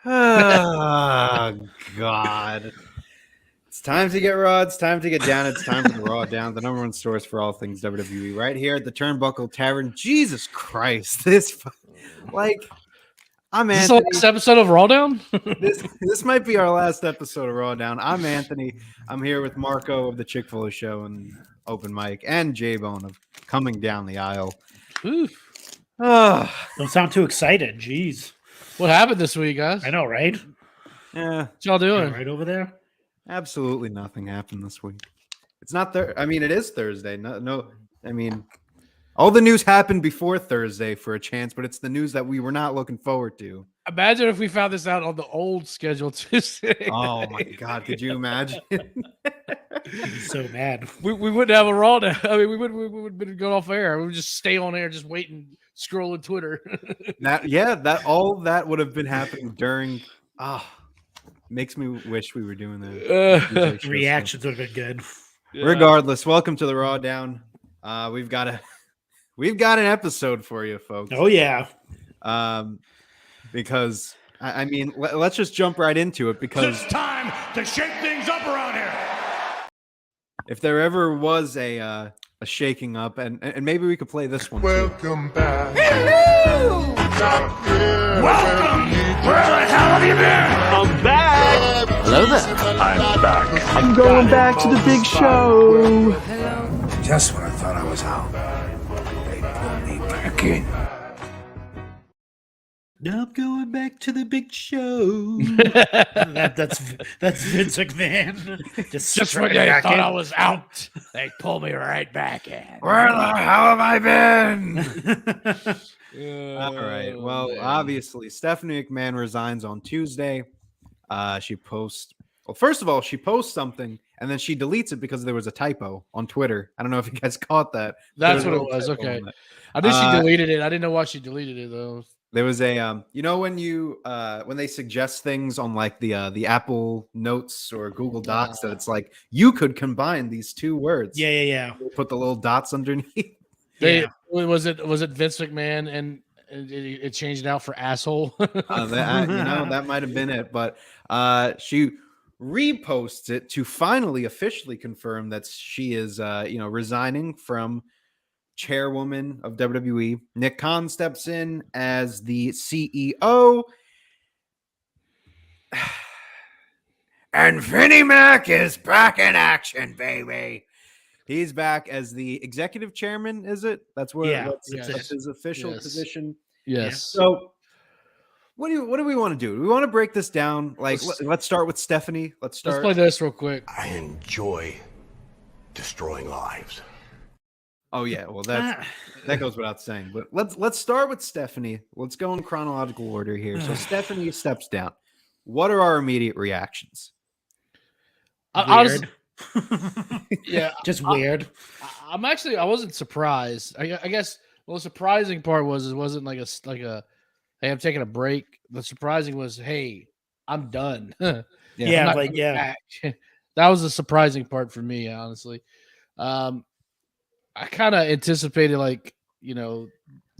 Oh, God. It's time to get raw. It's time to get down. It's time for the Raw Down, the number one source for all things WWE, right here at the Turnbuckle Tavern. Jesus Christ. I'm Is Anthony. this the last episode of RAWDOWN? This might be our last episode of Raw Down. I'm Anthony. I'm here with Marco of the Chick-fil-A Show and Open Mic, and J-Bone of Coming Down the Aisle. Don't sound too excited. Jeez. What happened this week, guys? I know, right? Yeah. What y'all doing? Right over there. Absolutely nothing happened this week. It's not I mean, it is Thursday. No. I mean, all the news happened before Thursday for a chance, but it's the news that we were not looking forward to. Imagine if we found this out on the old schedule Tuesday. Oh my God! Could you imagine? I'm so mad. We wouldn't have a Raw now. I mean, we would have been going off air. We would just stay on air, just waiting, scrolling Twitter. That would have been happening during. Makes me wish we were doing that. Reactions would have been good. Yeah. Regardless, welcome to the Raw Down. We've got an episode for you, folks. Oh yeah. Because I mean, let's just jump right into it because it's time to shake things up around here. If there ever was a shaking up, and maybe we could play this one. Welcome back. Hello. Welcome. Where the hell have you been? I'm back. Hello there. I'm back. I'm going back to the big show. Just when I thought I was out, they pulled me back in. I'm going back to the big show. that's Vince McMahon. Just when they thought I was out, they pull me right back in. Where the hell have I been? All right. Well, obviously, Stephanie McMahon resigns on Tuesday. She posts. Well, first of all, she posts something and then she deletes it because there was a typo on Twitter. I don't know if you guys caught that. That's what it was. Okay. I knew she deleted it. I didn't know why she deleted it though. There was a when they suggest things on like the Apple Notes or Google Docs that it's like you could combine these two words. Yeah. Put the little dots underneath. Was it Vince McMahon and it changed it out for asshole? That might have been it. But she reposts it to finally officially confirm that she is resigning from chairwoman of WWE. Nick Khan steps in as the CEO. And Vinnie Mac is back in action, baby. He's back as the executive chairman, is it? That's that's his official position. Yes. So what do we want to do? Do we want to break this down? Like, let's start with Stephanie. Let's play this real quick. I enjoy destroying lives. Oh yeah, well that goes without saying. But let's start with Stephanie. Let's go in chronological order here. So Stephanie steps down. What are our immediate reactions? Weird. Yeah, just weird. I wasn't surprised. I guess the surprising part was it wasn't like a hey, I'm taking a break. The surprising was, hey, I'm done. Back. That was the surprising part for me, honestly. I kind of anticipated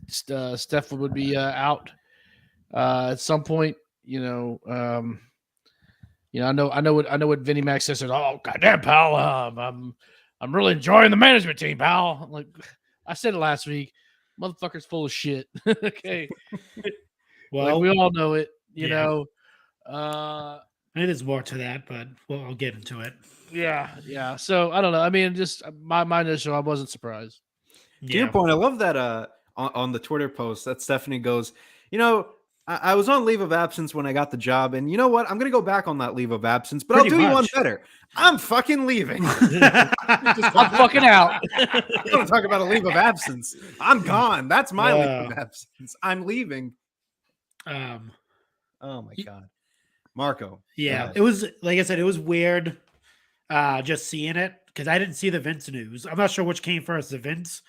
Steph would be out at some point. I know what Vinnie Mac says. Oh, goddamn, pal, I'm really enjoying the management team, pal. Like I said it last week, motherfucker's full of shit. Okay, well, we all know it. You know, there's more to that, but I'll get into it. Yeah. So I don't know. I mean, just my initial, I wasn't surprised. To your point, I love that on the Twitter post that Stephanie goes, I was on leave of absence when I got the job, and you know what? I'm going to go back on that leave of absence, but I'll do you one better. I'm fucking leaving. I'm fucking out. I don't talk about a leave of absence. I'm gone. That's my leave of absence. I'm leaving. Oh my God, Marco. Yeah, go it was like I said, it was weird just seeing it because I didn't see the Vince news. I'm not sure which came first, the Vince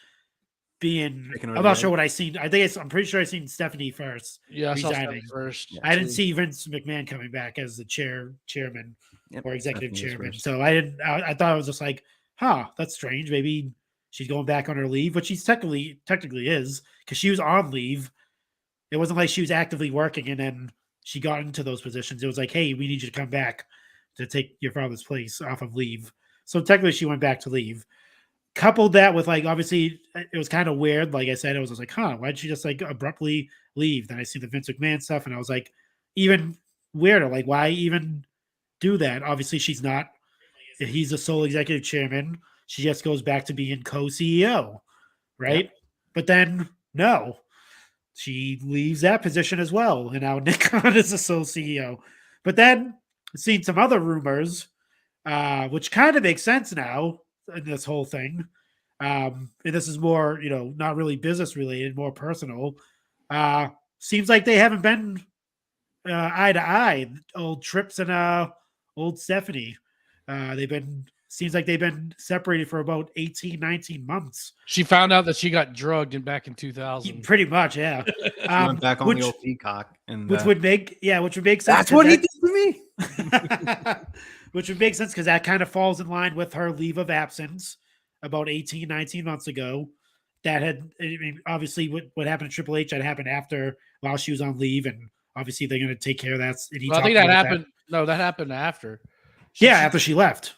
being. Taking over I'm the not sure egg? what I seen. I'm pretty sure I seen Stephanie first. Yeah, I saw resigning. Stephanie first. Yeah. I didn't see Vince McMahon coming back as the chairman Yep, or executive Stephanie was chairman. first. So I didn't. I thought it was just like, huh, that's strange. Maybe she's going back on her leave, which she's technically is because she was on leave. It wasn't like she was actively working and then she got into those positions. It was like, hey, we need you to come back to take your father's place off of leave. So technically, she went back to leave. Coupled that with like, obviously, it was kind of weird. Like I said, I was just like, huh, why'd she just like abruptly leave? Then I see the Vince McMahon stuff, and I was like, even weirder. Like, why even do that? Obviously, she's not. He's the sole executive chairman. She just goes back to being co-CEO, right? Yep. But then no, she leaves that position as well, and now Nick Khan is the sole CEO. But then seen some other rumors, which kind of makes sense now in this whole thing. And this is more, not really business related, more personal. Seems like they haven't been eye to eye. Old Trips and old Stephanie. Seems like they've been separated for about 18, 19 months. She found out that she got drugged back in 2000. Pretty much, yeah. She went back on the old peacock, and which would make sense. That's what he did to me. Which would make sense because that kind of falls in line with her leave of absence about 18, 19 months ago. That had, I mean, obviously what happened to Triple H that happened after while she was on leave, and obviously they're going to take care of that. Well, I think that happened. No, that happened after. After she left.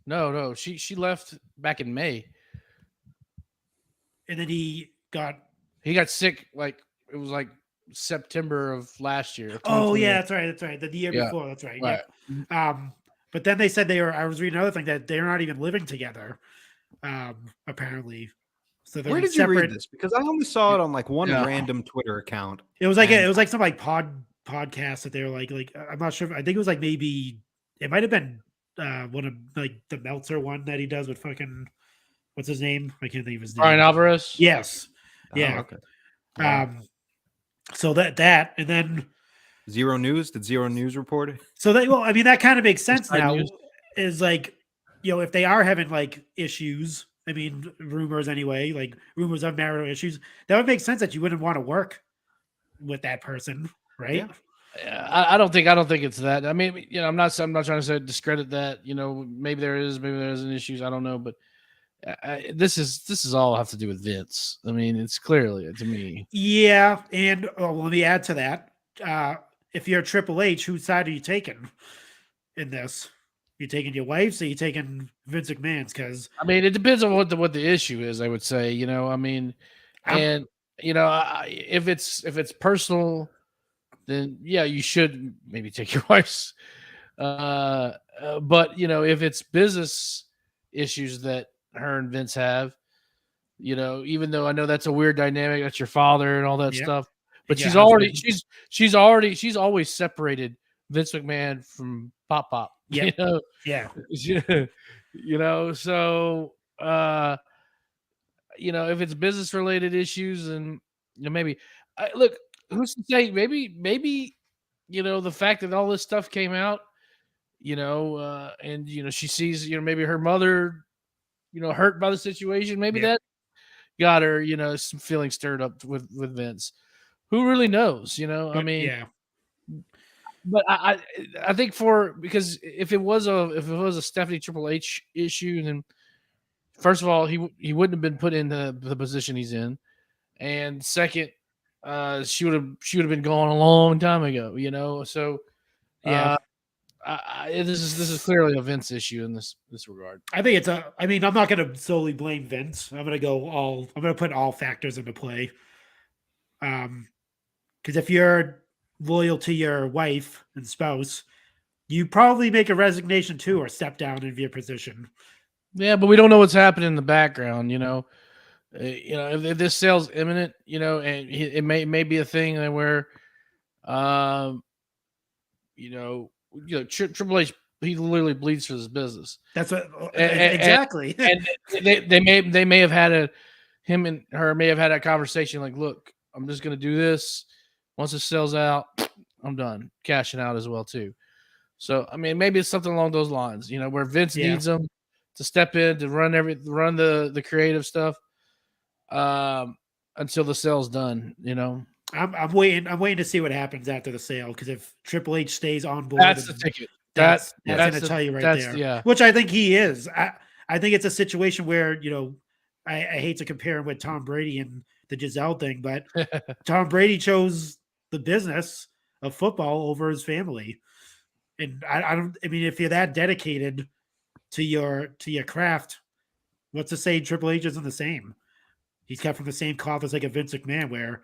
No, she left back in May, and then he got sick. Like it was like September of last year. Oh yeah, that's right. The year before, that's right. Yeah. But then they said I was reading another thing that they're not even living together. Apparently. So where did you read this? Because I only saw it on like one random Twitter account. It was like some like podcast that they were like I'm not sure. I think it was like maybe it might have been one of like the Meltzer one that he does with fucking what's his name? I can't think of his name. Brian Alvarez. Yes. Yeah. Okay. So that and then Zero News. Did Zero News report it? So I mean that kind of makes sense now. News. Is like, if they are having like issues, I mean rumors anyway, like rumors of marital issues, that would make sense that you wouldn't want to work with that person, right? Yeah. I don't think it's that. I mean, I'm not trying to say discredit that. Maybe there isn't issues. I don't know, but this is all have to do with Vince. I mean, it's clearly to me. Yeah, and let me add to that. If you're Triple H, whose side are you taking in this? You taking your wife's, or you taking Vince McMahon's? Because I mean, it depends on what the issue is. I would say, I mean, and if it's personal, then yeah, you should maybe take your wife's. But if it's business issues that her and Vince have, even though I know that's a weird dynamic, that's your father and all that stuff, but she's always separated Vince McMahon from Pop. Yeah. Yeah. So if it's business related issues, and maybe look, who's to say maybe the fact that all this stuff came out, and she sees maybe her mother hurt by the situation, maybe that got her some feelings stirred up with Vince. Who really knows? I mean, but I think because if it was a Stephanie Triple H issue, then first of all he wouldn't have been put in the position he's in, and second, she would have been gone a long time ago. So this is clearly a Vince issue in this regard. I think I'm not going to solely blame Vince. I'm going to put all factors into play. Because if you're loyal to your wife and spouse, you probably make a resignation too, or step down in your position. Yeah, but we don't know what's happening in the background. If this sale's imminent, and it may be a thing where, Triple H, he literally bleeds for this business. That's what exactly. And they may have had him and her may have had a conversation like, look, I'm just going to do this. Once it sells out, I'm done. Cashing out as well too. So I mean, maybe it's something along those lines, where Vince needs them to step in to run the creative stuff until the sale's done. I'm waiting to see what happens after the sale, because if Triple H stays on board, That's the ticket. That's going to tell you right there. Yeah. Which I think he is. I think it's a situation where, I hate to compare him with Tom Brady and the Giselle thing, but Tom Brady chose the business of football over his family. And I mean, if you're that dedicated to your craft, what's to say Triple H isn't the same? He's cut from the same cloth as like a Vince McMahon, where,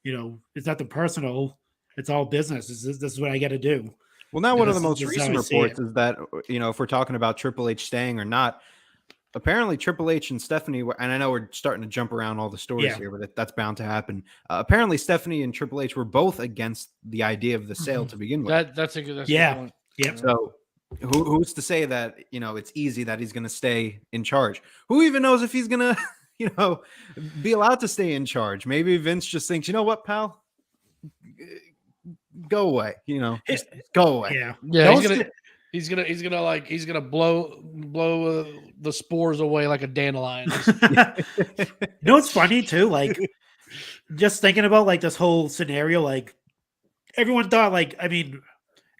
it's nothing personal. It's all business. This is what I got to do. Well, now one of the most recent reports is that, if we're talking about Triple H staying or not, apparently Triple H and Stephanie, and I know we're starting to jump around all the stories here, but that's bound to happen. Apparently Stephanie and Triple H were both against the idea of the sale to begin with. That's a good point. Yeah. So who's to say that, it's easy that he's going to stay in charge? Who even knows if he's going to, be allowed to stay in charge? Maybe Vince just thinks, you know what, pal? Go away, just go away. Yeah. He's gonna blow the spores away like a dandelion. It's funny too. Like, just thinking about like this whole scenario. Like, everyone thought it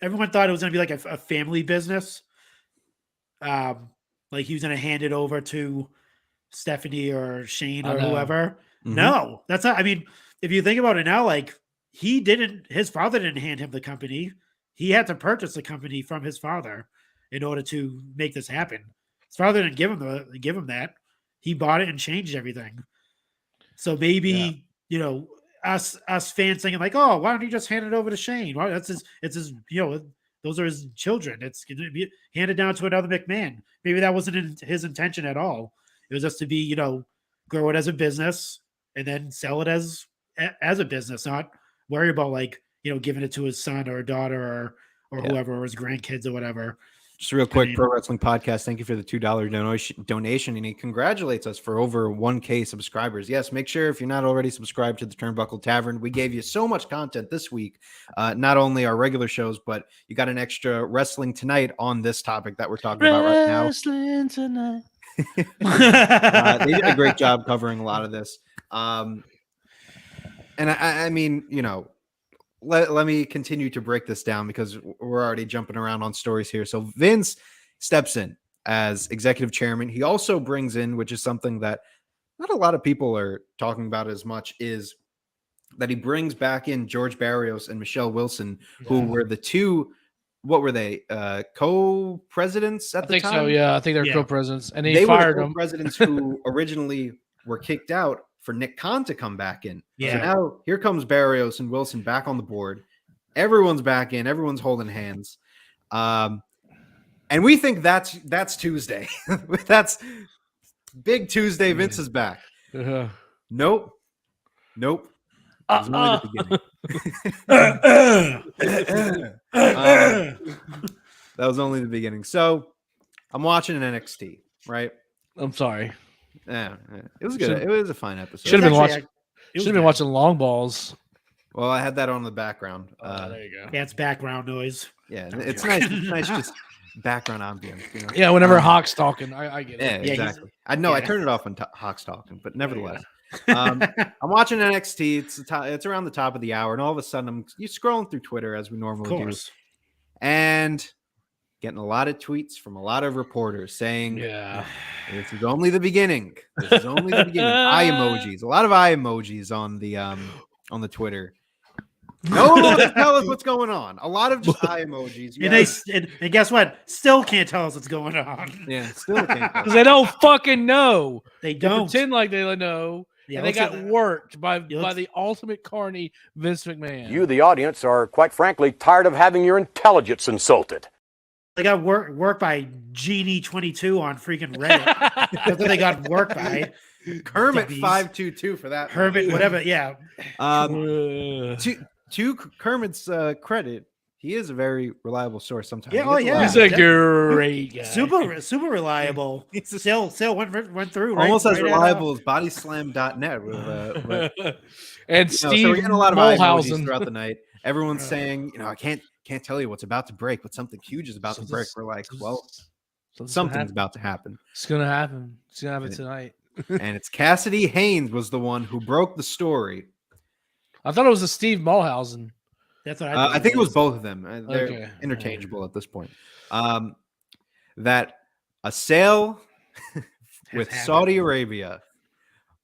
was gonna be like a family business. Like he was gonna hand it over to Stephanie or Shane or whoever. Mm-hmm. No, that's not. I mean, if you think about it now, like, his father didn't hand him the company. He had to purchase the company from his father in order to make this happen. His father didn't give him that. He bought it and changed everything. So maybe, us fans thinking like, oh, why don't you just hand it over to Shane? Well, it's his, those are his children. It's going to be handed down to another McMahon. Maybe that wasn't his intention at all. It was just to be, grow it as a business and then sell it as a business, not worry about like, giving it to his son or a daughter or whoever, or his grandkids or whatever. Just real quick, Pro Wrestling Podcast, thank you for the $2 donation. And he congratulates us for over 1K subscribers. Yes, make sure if you're not already subscribed to the Turnbuckle Tavern, we gave you so much content this week. Not only our regular shows, but you got an extra Wrestling Tonight on this topic that we're talking about right now. Wrestling Tonight. They did a great job covering a lot of this. And I mean, let me continue to break this down because we're already jumping around on stories here. So Vince steps in as executive chairman. He also brings in, which is something that not a lot of people are talking about as much, is that he brings back in George Barrios and Michelle Wilson, who were the two, what were they, co-presidents at the time? I think so, yeah. I think they're co-presidents. And they fired them. Presidents who originally were kicked out for Nick Khan to come back in. Yeah. So now here comes Barrios and Wilson back on the board. Everyone's back in. Everyone's holding hands. And we think that's Tuesday. That's big Tuesday. Vince is back. Nope. It was only the beginning. That was only the beginning. So I'm watching NXT, right? I'm sorry. Yeah, it was good. It was a fine episode. Should have been watching Long Balls. Well, I had that on the background. There you go. Yeah, it's background noise. Yeah, it's nice. It's nice, just background ambience. Yeah, whenever Hawk's talking, I get it. Yeah, exactly. I know. I turned it off when Hawk's talking, but nevertheless, I'm watching NXT. It's around the top of the hour, and all of a sudden, you're scrolling through Twitter as we normally do, and getting a lot of tweets from a lot of reporters saying, this is only the beginning. This is only the beginning. Eye emojis. A lot of eye emojis on the Twitter. No one wants to tell us what's going on. A lot of just eye emojis. And guess what? Still can't tell us what's going on. Yeah, still can't. Because they don't fucking know. They don't. Pretend like they know. Yeah, and they got worked by the ultimate carny, Vince McMahon. You, the audience, are quite frankly tired of having your intelligence insulted. They got work by Genie22 on freaking Reddit. That's what they got work by. Kermit 522 for that. Hermit, whatever. Yeah. To Kermit's credit, he is a very reliable source sometimes. Yeah, He oh, gets a yeah. lot He's of- a great guy. Super reliable. He's a- Still went through. Right, almost as right reliable as bodyslam.net. But, And so Steve we're getting a lot of eye emojis Mulhausen. throughout the night. Everyone's saying, I can't tell you what's about to break, but something huge is about to break. We're like, well, something's about to happen. It's gonna happen. It's gonna happen tonight. And it's Cassidy Haynes was the one who broke the story. I thought it was a Steve Mulhausen. That's what I I think it was both of them. They're Okay. interchangeable at this point. That a sale with happened. Saudi Arabia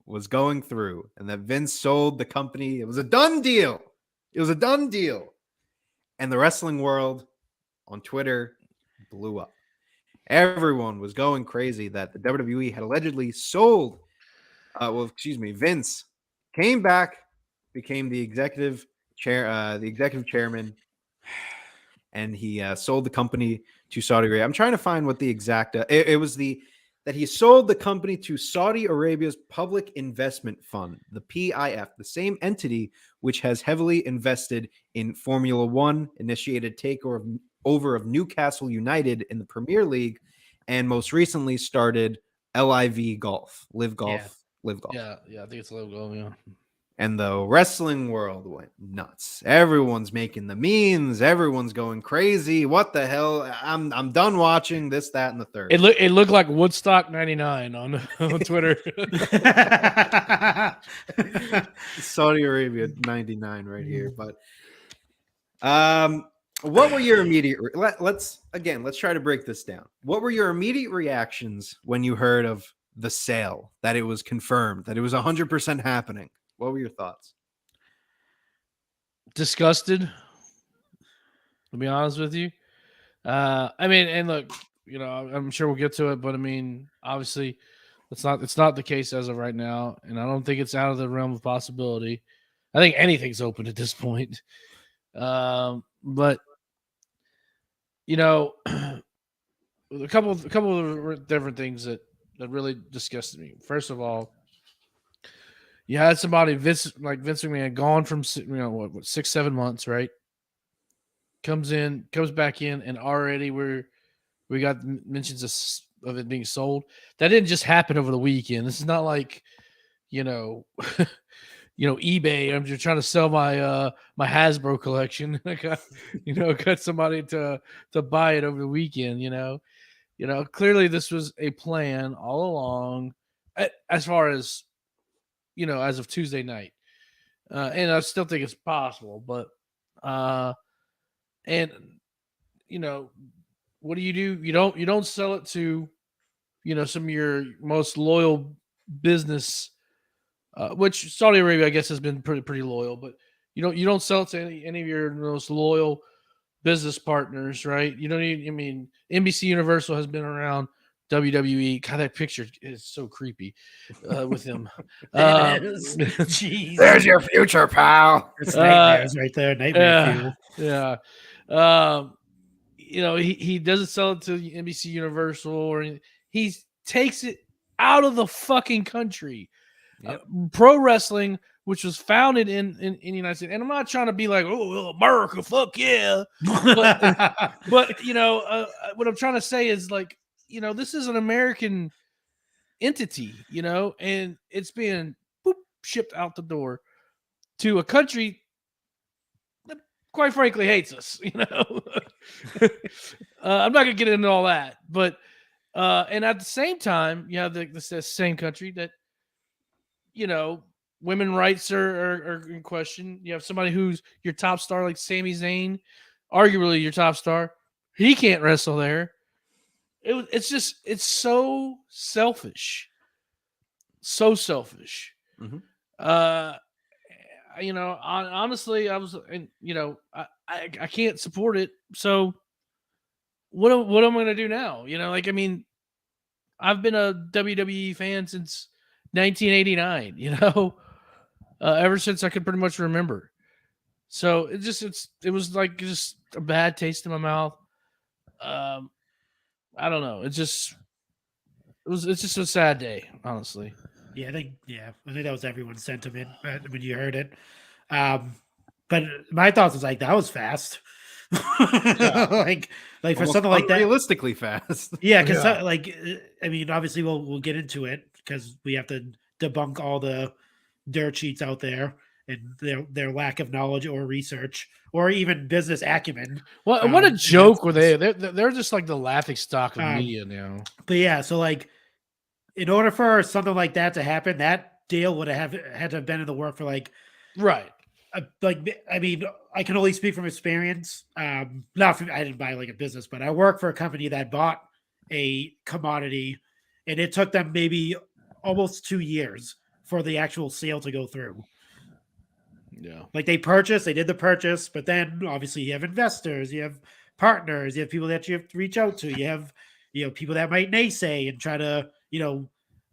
was going through, and that Vince sold the company. It was a done deal. It was a done deal. And the wrestling world on Twitter blew up. Everyone was going crazy that the WWE had allegedly sold. Vince came back, became the executive chairman, and he sold the company to Saudi Arabia. I'm trying to find what the exact. It was that he sold the company to Saudi Arabia's Public Investment Fund, the PIF, the same entity which has heavily invested in Formula One, initiated takeover of Newcastle United in the Premier League, and most recently started LIV Golf, Live Golf. Yeah, I think it's a logo. Yeah. And the wrestling world went nuts. Everyone's making the memes. Everyone's going crazy. What the hell? I'm done watching this, that, and the third. It looked like Woodstock '99 on Twitter. Saudi Arabia 99 right here. But what were your immediate let's try to break this down. What were your immediate reactions when you heard of the sale, that it was confirmed, that it was 100% happening? What were your thoughts? Disgusted, to be honest with you. I mean, and look, I'm sure we'll get to it, but I mean, obviously, it's not the case as of right now, and I don't think it's out of the realm of possibility. I think anything's open at this point. But a couple of different things that really disgusted me. First of all, you had somebody Vince McMahon gone from 6-7 months, right? Comes back in, and already we got mentions of it being sold. That didn't just happen over the weekend. This is not like eBay. I'm just trying to sell my my Hasbro collection. I got somebody to buy it over the weekend. Clearly this was a plan all along, as far as as of Tuesday night, and I still think it's possible. But what do? You don't sell it to some of your most loyal business. Which Saudi Arabia, I guess, has been pretty loyal, but you don't sell it to any of your most loyal business partners, right? You don't need. I mean, NBC Universal has been around. WWE. God, that picture is so creepy with him. Jeez. There's your future, pal. It's nightmares right there. Nightmare fuel. Yeah. He doesn't sell it to NBC Universal, or he takes it out of the fucking country. Yep. Pro wrestling, which was founded in the United States, and I'm not trying to be like, oh, America, fuck yeah, but what I'm trying to say is, like, this is an American entity, and it's being shipped out the door to a country that, quite frankly, hates us. I'm not gonna get into all that, but and at the same time, you have the same country that women rights are in question. You have somebody who's your top star, like Sami Zayn, arguably your top star. He can't wrestle there. It's so selfish. So selfish. Mm-hmm. Honestly, I was, I can't support it. So what am I going to do now? I've been a WWE fan since 1989, ever since I could pretty much remember. So it was like just a bad taste in my mouth. I don't know. It's just a sad day, honestly. I think that was everyone's sentiment when you heard it. But my thoughts was like, that was fast. like for Almost something like that. realistically fast. Yeah, because I mean, obviously we'll get into it because we have to debunk all the dirt sheets out there and their lack of knowledge or research or even business acumen. What a joke were they? They're just like the laughing stock of media now. But yeah, so like, in order for something like that to happen, that deal would have had to have been in the work for like, right. Like, I mean, I can only speak from experience. Not from, I didn't buy like a business, but I work for a company that bought a commodity, and it took them maybe almost 2 years for the actual sale to go through. Yeah, like they did the purchase, but then obviously you have investors, you have partners, you have people that you have to reach out to, you have people that might naysay and try to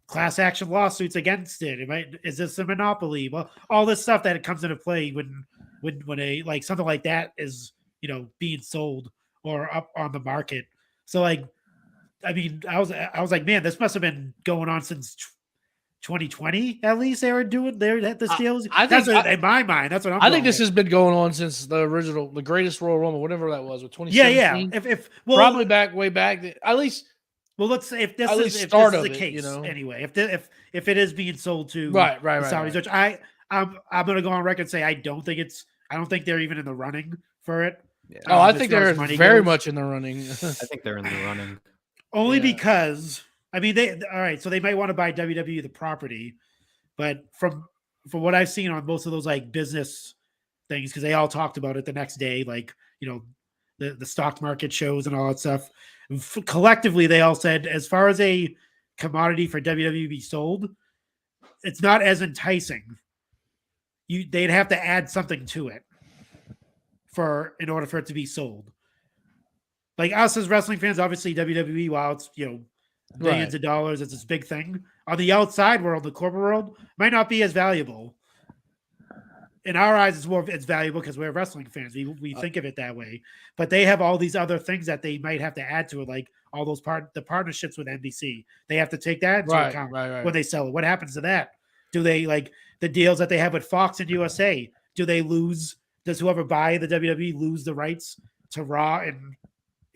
class action lawsuits against it. Is this a monopoly? Well, all this stuff that comes into play when a like something like that is being sold or up on the market. So like, I mean, I was like, man, this must have been going on since 2020 at least. They were doing this deal. In my mind, that's what I think this has been going on since the greatest Royal Rumble, whatever that was, with 2017. Yeah. If probably way back, at least. Well, let's say if this is the case, anyway, if it is being sold to right, Saudis, which I'm going to go on record and say I don't think they're even in the running for it. Yeah. Oh, I think they're very much in the running. I think they're in the running. Only because I mean so they might want to buy WWE the property, but from what I've seen on most of those like business things, because they all talked about it the next day, like the stock market shows and all that stuff. Collectively, they all said, as far as a commodity for WWE to be sold, it's not as enticing. They'd have to add something to it in order for it to be sold. Like us as wrestling fans, obviously WWE, while it's billions of dollars, it's this big thing. On the outside world, the corporate world, might not be as valuable. In our eyes, it's valuable because we're wrestling fans. We think of it that way. But they have all these other things that they might have to add to it, like all those the partnerships with NBC. They have to take that into account when they sell it. What happens to that? Do they like the deals that they have with Fox and USA? Do they lose? Does whoever buy the WWE lose the rights to Raw and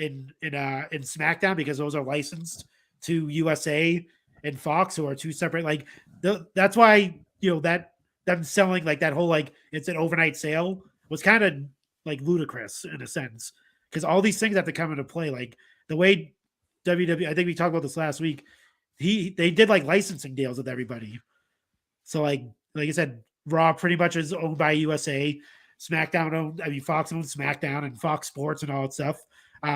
in SmackDown because those are licensed to USA and Fox, who are two separate? Like that's why that. Them selling like that whole like it's an overnight sale was kind of like ludicrous in a sense, because all these things have to come into play. Like the way WWE, I think we talked about this last week, they did like licensing deals with everybody. So like I said, Raw pretty much is owned by USA. SmackDown Fox owns SmackDown and Fox Sports and all that stuff.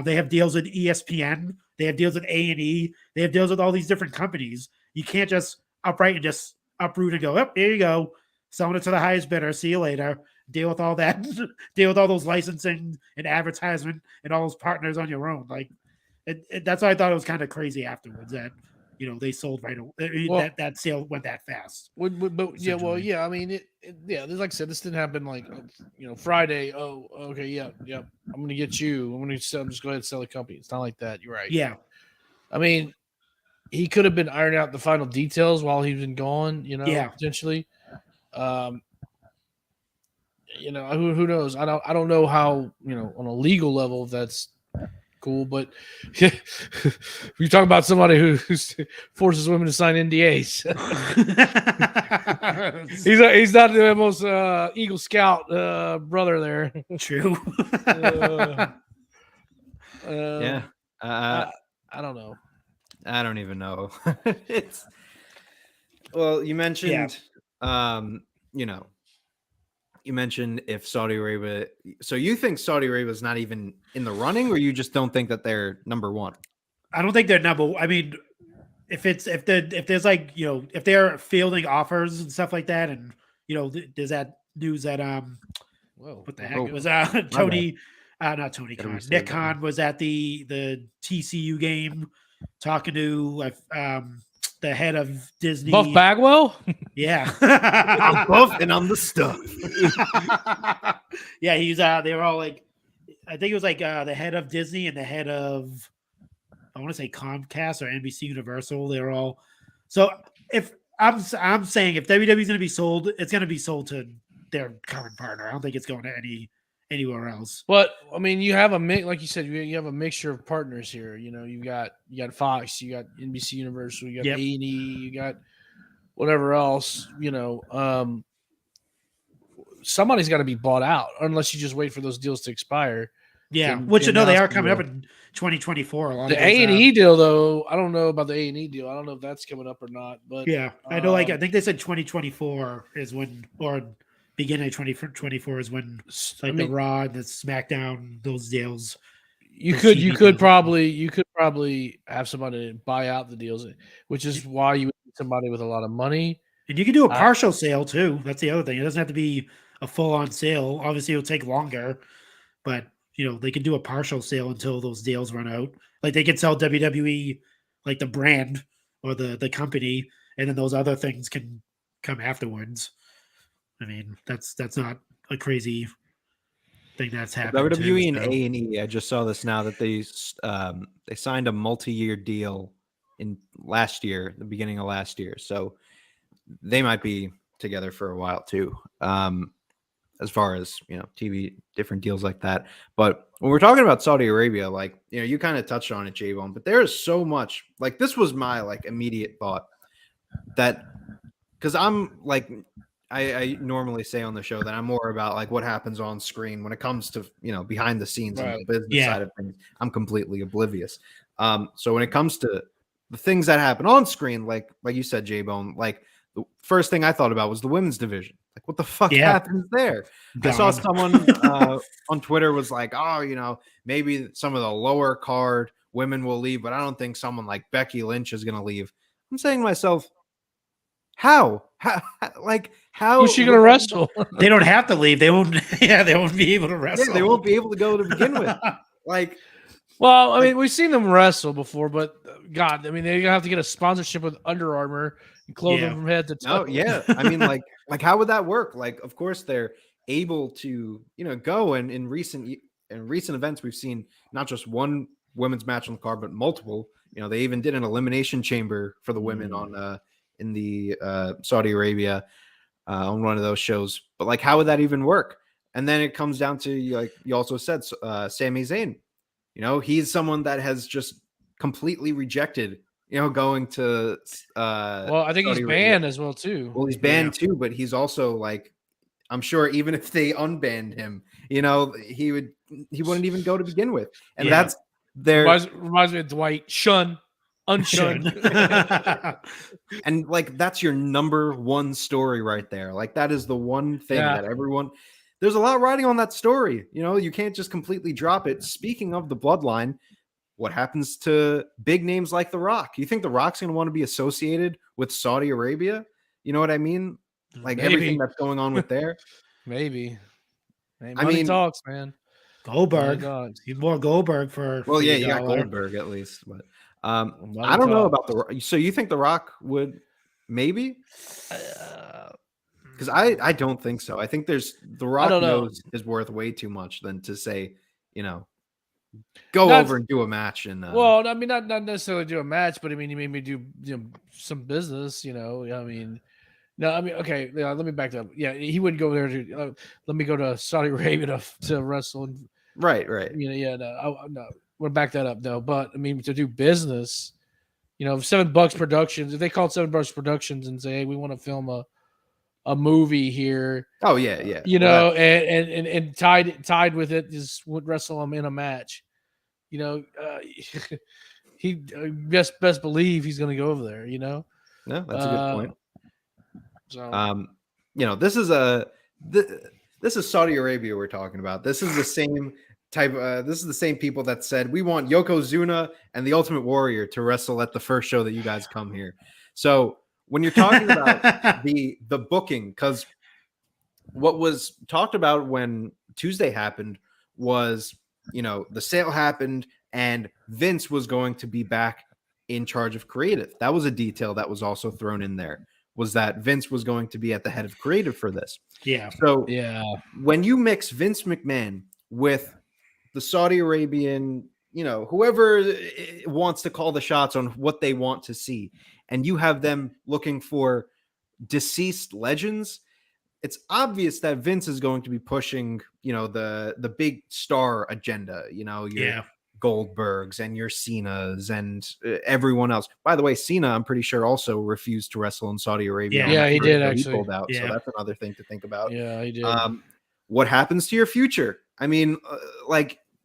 They have deals with ESPN. They have deals with A&E. They have deals with all these different companies. You can't just uproot and go, oh, here you go. Selling it to the highest bidder. See you later. Deal with all that. Deal with all those licensing and advertisement and all those partners on your own. Like that's why I thought it was kind of crazy afterwards that they sold right away. That sale went that fast. But I mean, like I said, this didn't happen like Friday. Oh, okay, yeah. I'm gonna get you. I'm just go ahead and sell the company. It's not like that. You're right. Yeah. I mean, he could have been ironing out the final details while he's been gone. Potentially. Who knows? I don't know how on a legal level if that's cool, but we talk about somebody who forces women to sign NDAs. he's not the most Eagle Scout brother there. True. Yeah. I don't know. I don't even know. You mentioned. Yeah. You mentioned if Saudi Arabia. So you think Saudi Arabia is not even in the running, or you just don't think that they're number one? I don't think they're number. I mean, if there's like if they're fielding offers and stuff like that, and there's that news that what the heck? It was Tony, not Tony Khan. Nick Khan was at the TCU game talking to the head of Disney. Buff Bagwell? Yeah. I'm buff and I'm the stuff. Yeah, he's they were all like, I think it was like the head of Disney and the head of, I want to say Comcast or NBC Universal. They were all, so if I'm saying if WWE's going to be sold, it's going to be sold to their current partner. I don't think it's going to anywhere else. But I mean, you have a mix, like you said, you have a mixture of partners here. You know, you got Fox, you got NBC Universal, you got Yep. A&E, you got whatever else. You know, somebody's got to be bought out, unless you just wait for those deals to expire. Yeah, to which they announce are the coming up deal. in 2024. A lot The of those, A&E deal, though, I don't know about the A&E deal. I don't know if that's coming up or not. But yeah, I know. Like I think they said 2024 is when, or beginning of 2024 is when, like the Raw and the SmackDown, those deals. You those could TV deals. you could probably have somebody buy out the deals, which is why you would need somebody with a lot of money. And you can do a partial sale too. That's the other thing. It doesn't have to be a full-on sale. Obviously, it'll take longer, but you know they can do a partial sale until those deals run out. Like they could sell WWE, like the brand or the company, and then those other things can come afterwards. I mean, that's not a crazy thing that's happened. WWE and too, so. A&E. I just saw this now that they signed a multi-year deal in the beginning of last year. So they might be together for a while too. As far as, you know, TV, different deals like that. But when we're talking about Saudi Arabia, like, you know, you kind of touched on it, J-Bone, but there is so much, like, this was my, like, immediate thought that, because I'm, like, I normally say on the show that I'm more about, like, what happens on screen when it comes to, you know, behind the scenes and the business side of things. I'm completely oblivious. So when it comes to the things that happen on screen, like you said, J-Bone, like, the first thing I thought about was the women's division. Like, what the fuck happens there? I saw someone on Twitter was like, oh, you know, maybe some of the lower card women will leave, but I don't think someone like Becky Lynch is going to leave. I'm saying to myself, how? Who's she going to wrestle? They don't have to leave. They won't. Yeah, they won't be able to wrestle. Yeah, they won't be able to go to begin with. Like, well, I mean, we've seen them wrestle before, but God, I mean, they're gonna have to get a sponsorship with Under Armour and clothe them from head to toe. Oh yeah, I mean, like how would that work? Like, of course, they're able to, you know, go, and in recent events, we've seen not just one women's match on the card, but multiple. You know, they even did an elimination chamber for the women on in the Saudi Arabia on one of those shows. But like, how would that even work? And then it comes down to, like you also said, Sami Zayn. You know, he's someone that has just completely rejected, you know, going to well, I think Saudi he's Arabia. banned as well too. Well, he's banned too, but he's also, like, I'm sure even if they unbanned him, you know, he wouldn't even go to begin with. And that's their reminds me of Dwight. Shun, unshun. And like, that's your number one story right there. Like, that is the one thing that everyone, there's a lot riding on that story. You know, you can't just completely drop it. Speaking of the bloodline, what happens to big names like The Rock? You think The Rock's going to want to be associated with Saudi Arabia? You know what I mean? Like, everything that's going on with there. Maybe. Money I mean, talks, man. Goldberg. He's more Goldberg for. Well, yeah, you got Goldberg at least, but I don't know about the. So you think The Rock would maybe? Because I don't think so. I think The Rock knows is worth way too much than to say, you know, go over and do a match. And well, I mean, not necessarily do a match, but I mean, he made me do, you know, some business. You know, I mean, no, I mean, okay, let me back that up. Yeah, he wouldn't go there to. Let me go to Saudi Arabia to wrestle. And, right. You know, yeah, no, we'll back that up though. But I mean, to do business, you know, $7 Productions. If they called $7 Productions and say, hey, we want to film a movie here. Oh yeah. You know, and tied with it is would wrestle him in a match. You know, he best believe he's going to go over there. You know, no, that's a good point. So, you know, this is Saudi Arabia we're talking about. This is the same type. This is the same people that said we want Yokozuna and the Ultimate Warrior to wrestle at the first show that you guys come here. So when you're talking about the booking, because what was talked about when Tuesday happened was, you know, the sale happened and Vince was going to be back in charge of creative. That was a detail that was also thrown in there, was that Vince was going to be at the head of creative for this. Yeah. So when you mix Vince McMahon with the Saudi Arabian, you know, whoever wants to call the shots on what they want to see, and you have them looking for deceased legends, it's obvious that Vince is going to be pushing, the big star agenda, your Goldbergs and your Cenas and everyone else. By the way, Cena, I'm pretty sure, also refused to wrestle in Saudi Arabia. Yeah, he did, actually. He pulled out, Yeah. so that's another thing to think about. Yeah, he did. What happens to your future? I mean,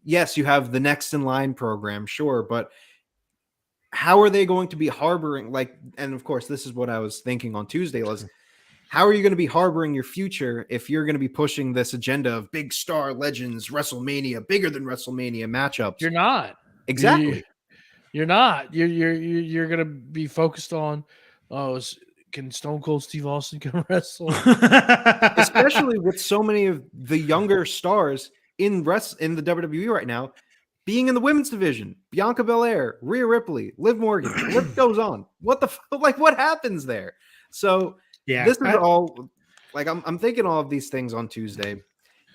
yes, you have the next in line program, sure, but how are they going to be harboring, and of course, this is what I was thinking on Tuesday, how are you going to be harboring your future if you're going to be pushing this agenda of big star legends, WrestleMania, bigger than WrestleMania matchups? You're not. Exactly. You're not. You're going to be focused on, can Stone Cold Steve Austin come wrestle? Especially with so many of the younger stars in the WWE right now being in the women's division. Bianca Belair, Rhea Ripley, Liv Morgan. The list goes on. What what happens there? So this is all I'm thinking all of these things on Tuesday,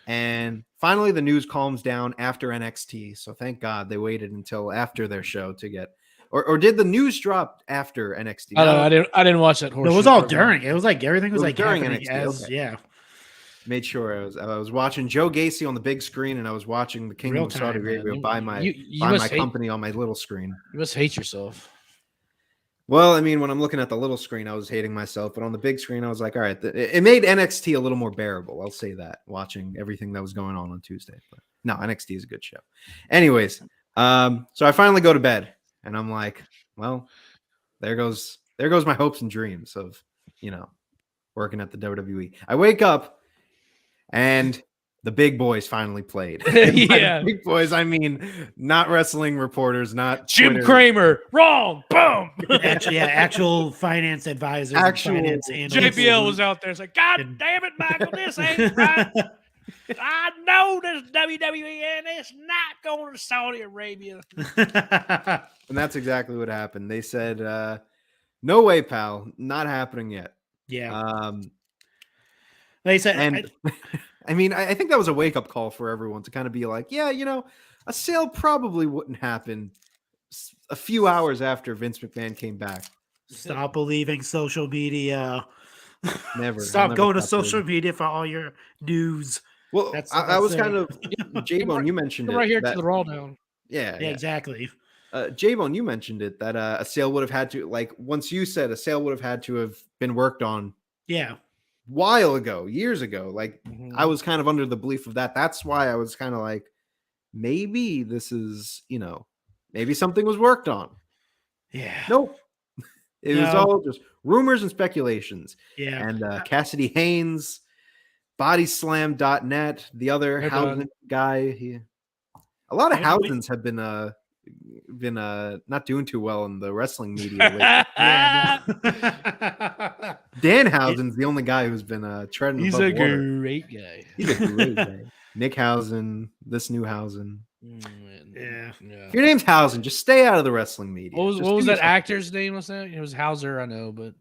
and finally the news calms down after NXT. So thank God they waited until after their show to get, or did the news drop after NXT? I didn't watch that. It was all during. It was like everything was like during happening NXT. Yeah. Made sure I was watching Joe Gacy on the big screen, and I was watching the Kingdom of Saudi Arabia by my company on my little screen. You must hate yourself. Well, I mean, when I'm looking at the little screen, I was hating myself, but on the big screen, I was like, all right, it made NXT a little more bearable. I'll say that, watching everything that was going on Tuesday. But no, NXT is a good show. Anyways, so I finally go to bed, and I'm like, well, there goes my hopes and dreams of, working at the WWE. I wake up, and the big boys finally played. Yeah. Big boys, I mean, not wrestling reporters, not Jim Twitter. Kramer. Wrong. Boom. Actual finance advisors. Finance analysts. JBL was out there. It's like, God damn it, Michael, this ain't right. I know this WWE and it's not going to Saudi Arabia. And that's exactly what happened. They said, no way, pal. Not happening yet. Yeah. They said, and I mean, I think that was a wake-up call for everyone to kind of be like, yeah, a sale probably wouldn't happen a few hours after Vince McMahon came back. Stop believing social media. Never. Stop going to social media for all your news. Well, I was kind of J-Bone. You mentioned it right here to the RAWDOwn. Yeah, exactly. J-Bone, you mentioned it that a sale would have had to, once you said a sale would have had to have been worked on. Yeah. While ago, years ago, I was kind of under the belief of that. That's why I was kind of like, maybe this is, maybe something was worked on. Yeah. Nope. It was all just rumors and speculations. Yeah. And Cassidy Haynes, bodyslam.net, the other Housen guy. A lot of Housens have been not doing too well in the wrestling media lately. Danhausen's the only guy who's been treading. He's a great guy. He's a great guy. Nick Housen, this new Housen. Yeah. If your name's Housen, just stay out of the wrestling media. What was that actor's name? Was that? It was Hauser, I know, but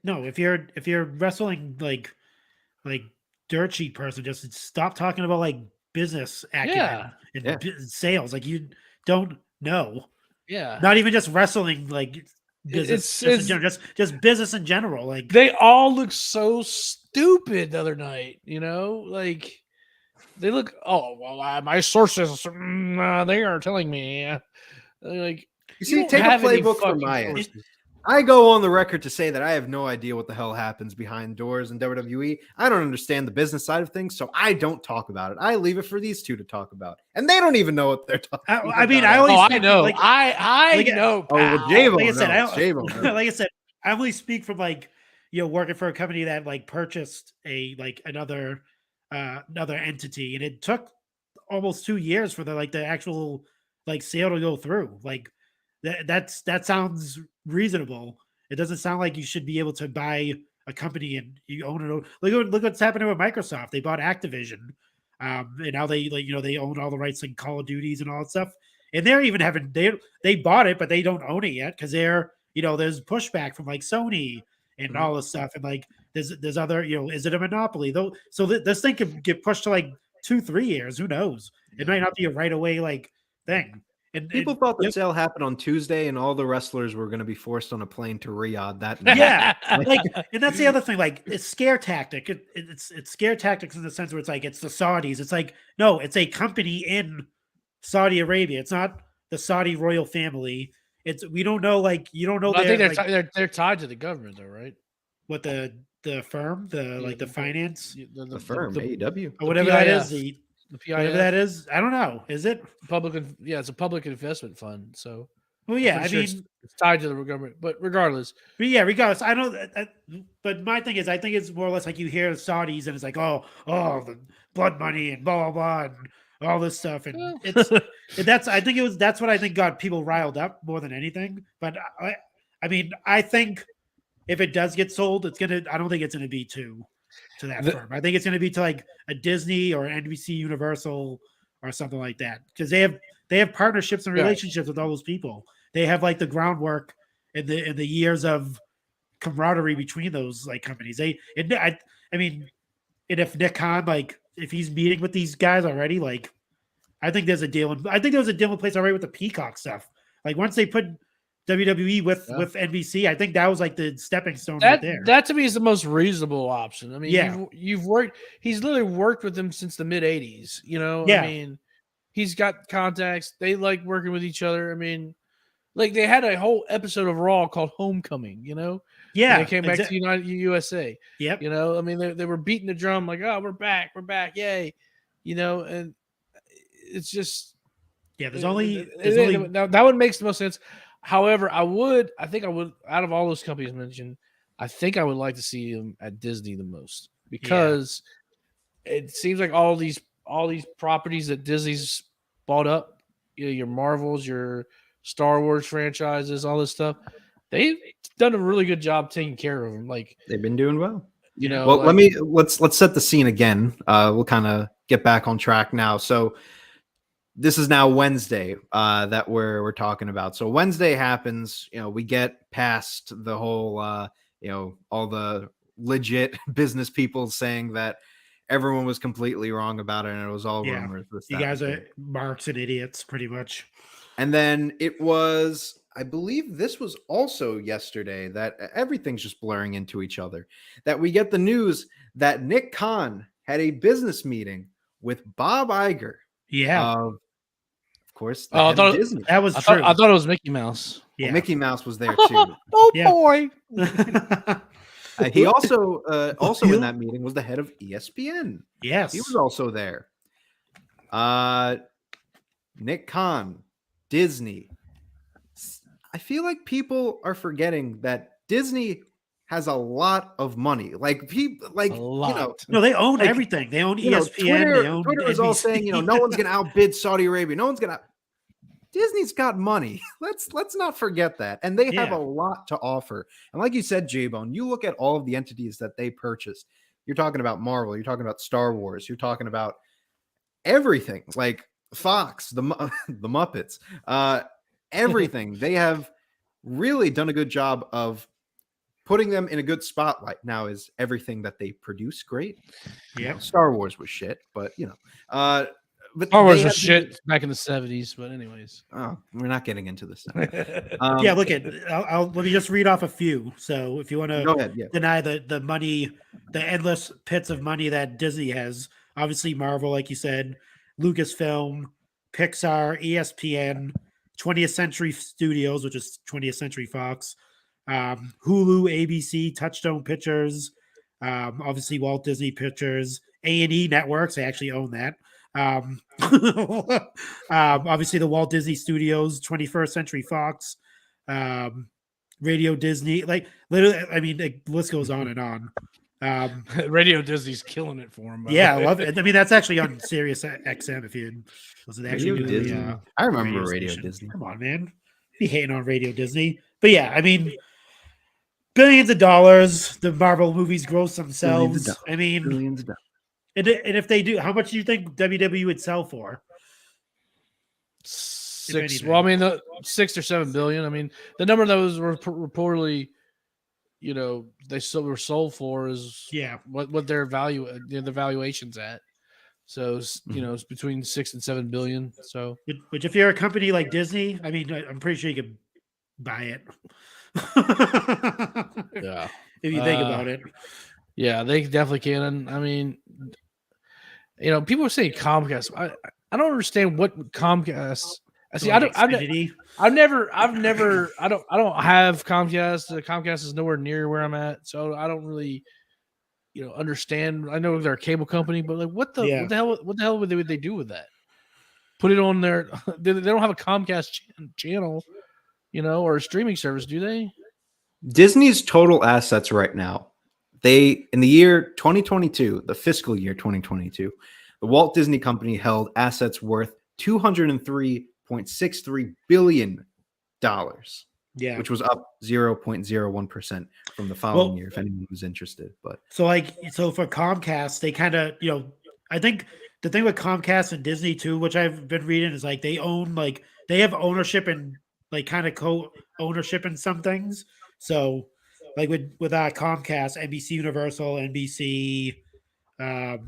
no. If you're wrestling like dirt sheet person, just stop talking about business acumen and sales. You don't know. Yeah. Not even just wrestling, business. Just business in general. They all look so stupid the other night. They look. Oh well, my sources. They are telling me. You see, take a playbook from my end. I go on the record to say that I have no idea what the hell happens behind doors in WWE. I don't understand the business side of things, so I don't talk about it. I leave it for these two to talk about, and they don't even know what they're talking about. I mean, I always. I know. I know. Oh, well, J-Bone like I said, I only speak from working for a company that purchased another entity, and it took almost 2 years for the actual sale to go through. That sounds reasonable. It doesn't sound like you should be able to buy a company and you own it. Look what's happening with Microsoft. They bought Activision, and now they own all the rights like Call of Duties and all that stuff. And they're even having they bought it, but they don't own it yet because there's pushback from Sony and all this stuff. And there's other is it a monopoly though? So this thing could get pushed to 2-3 years. Who knows? It might not be a right away thing. People thought the yep. sale happened on Tuesday, and all the wrestlers were going to be forced on a plane to Riyadh that night. Yeah, like, and that's the other thing. Like, it's scare tactic. It's scare tactics in the sense where it's like it's the Saudis. It's like no, it's a company in Saudi Arabia. It's not the Saudi royal family. It's we don't know. Like you don't know. Well, I think they're they're tied to the government, though, right? what the firm, the finance, The firm, AEW. or whatever that PIF. is. The The whatever PIF, that is. I don't know. Is it? it's a public investment fund. So, Well, yeah. I'm I pretty mean, sure it's tied to the government. But regardless, but yeah. Regardless, I know that. But my thing is, I think it's more or less like you hear Saudis, and it's like, oh, the blood money and blah blah blah, and all this stuff, and it's that's. I think that's what I think got people riled up more than anything. But I mean, I think if it does get sold, it's gonna. I don't think it's gonna be to that firm. I think it's gonna be to like a Disney or NBC Universal or something like that because they have partnerships and relationships with all those people. They have like the groundwork in the years of camaraderie between those like companies. I mean, and if Nick Khan, like if he's meeting with these guys already, like I think there's a deal. I think there was a deal in place already with the Peacock stuff. Like once they put WWE with NBC, I think that was like the stepping stone right there. That to me is the most reasonable option. I mean, Yeah. you've worked. He's literally worked with them since the mid '80s. You know, Yeah. I mean, he's got contacts. They like working with each other. I mean, like they had a whole episode of Raw called Homecoming. You know, Yeah, when they came back to United USA. Yep. You know, I mean, they were beating the drum like, oh, we're back, yay. You know, and it's just there's only now that one makes the most sense. However, I think I would out of all those companies mentioned, I think I would like to see him at Disney the most because it seems like all these properties that Disney's bought up, you know, your Marvels, your Star Wars franchises, all this stuff, they've done a really good job taking care of them. Like They've been doing well. You know, well, let's set the scene again. We'll kind of get back on track now. So this is now Wednesday that we're talking about. So Wednesday happens, you know, we get past the whole, you know, all the legit business people saying that everyone was completely wrong about it and it was all rumors. You guys are marks and idiots, pretty much. And then it was, I believe this was also yesterday that everything's just blurring into each other, that we get the news that Nick Khan had a business meeting with Bob Iger. Yeah. Of course. I thought Disney. That was true. I thought it was Mickey Mouse. Yeah. Well, Mickey Mouse was there too. Boy. He also in that meeting was the head of ESPN. Yes. He was also there. Nick Khan, Disney. I feel like people are forgetting that Disney has a lot of money. Like people, like you know, no, they own everything. They own ESPN. Twitter is all saying, you know, no one's going to outbid Saudi Arabia. No one's going to. Disney's got money. Let's not forget that, and they have a lot to offer. And like you said, J-Bone, you look at all of the entities that they purchased. You're talking about Marvel. You're talking about Star Wars. You're talking about everything, like Fox, the Muppets, everything. They have really done a good job of putting them in a good spotlight. Now, is everything that they produce great? Yeah, you know, Star Wars was shit, but you know, but Star Wars was shit back in the 70s. But anyways, we're not getting into this. Yeah, look at. Let me just read off a few. So if you want to deny the money, the endless pits of money that Disney has, obviously Marvel, like you said, Lucasfilm, Pixar, ESPN, 20th Century Studios, which is 20th Century Fox, Hulu, ABC, Touchstone Pictures, obviously Walt Disney Pictures, A&E Networks. They actually own that. Obviously the Walt Disney Studios, 21st Century Fox, Radio Disney. Like literally, I mean, the list goes on and on. Radio Disney's killing it for him. Yeah, I love it. I mean, that's actually on Sirius XM. If you was it actually Radio Disney? I remember Radio Disney. Come on, man, be hating on Radio Disney. But yeah, I mean, billions of dollars. The Marvel movies gross themselves. I mean, billions of dollars. And if they do, how much do you think WWE would sell for? 6. Well, I mean, the 6 or 7 billion. I mean, the number that was reportedly, you know, they still were sold for is what their value, the valuation's at. So it's between 6 and 7 billion. So Which if you're a company like Disney, I mean, I'm pretty sure you could buy it. yeah, If you think about it. Yeah, they definitely can. And I mean, people are saying Comcast. I don't understand what Comcast. I see. I've never. I don't have Comcast. Comcast is nowhere near where I'm at, so I don't really, understand. I know they're a cable company, but like, what the hell would they do with that? Put it on their. They don't have a Comcast channel, or a streaming service, do they? Disney's total assets right now, in the year 2022, the fiscal year 2022, the Walt Disney Company held assets worth $203.63 billion, which was up 0.01% from the following year, if anyone was interested. But so for Comcast, they kind of, I think the thing with Comcast and Disney too, which I've been reading, is like they own, like they have ownership and like kind of co-ownership in some things. So like with Comcast, NBC Universal, NBC, I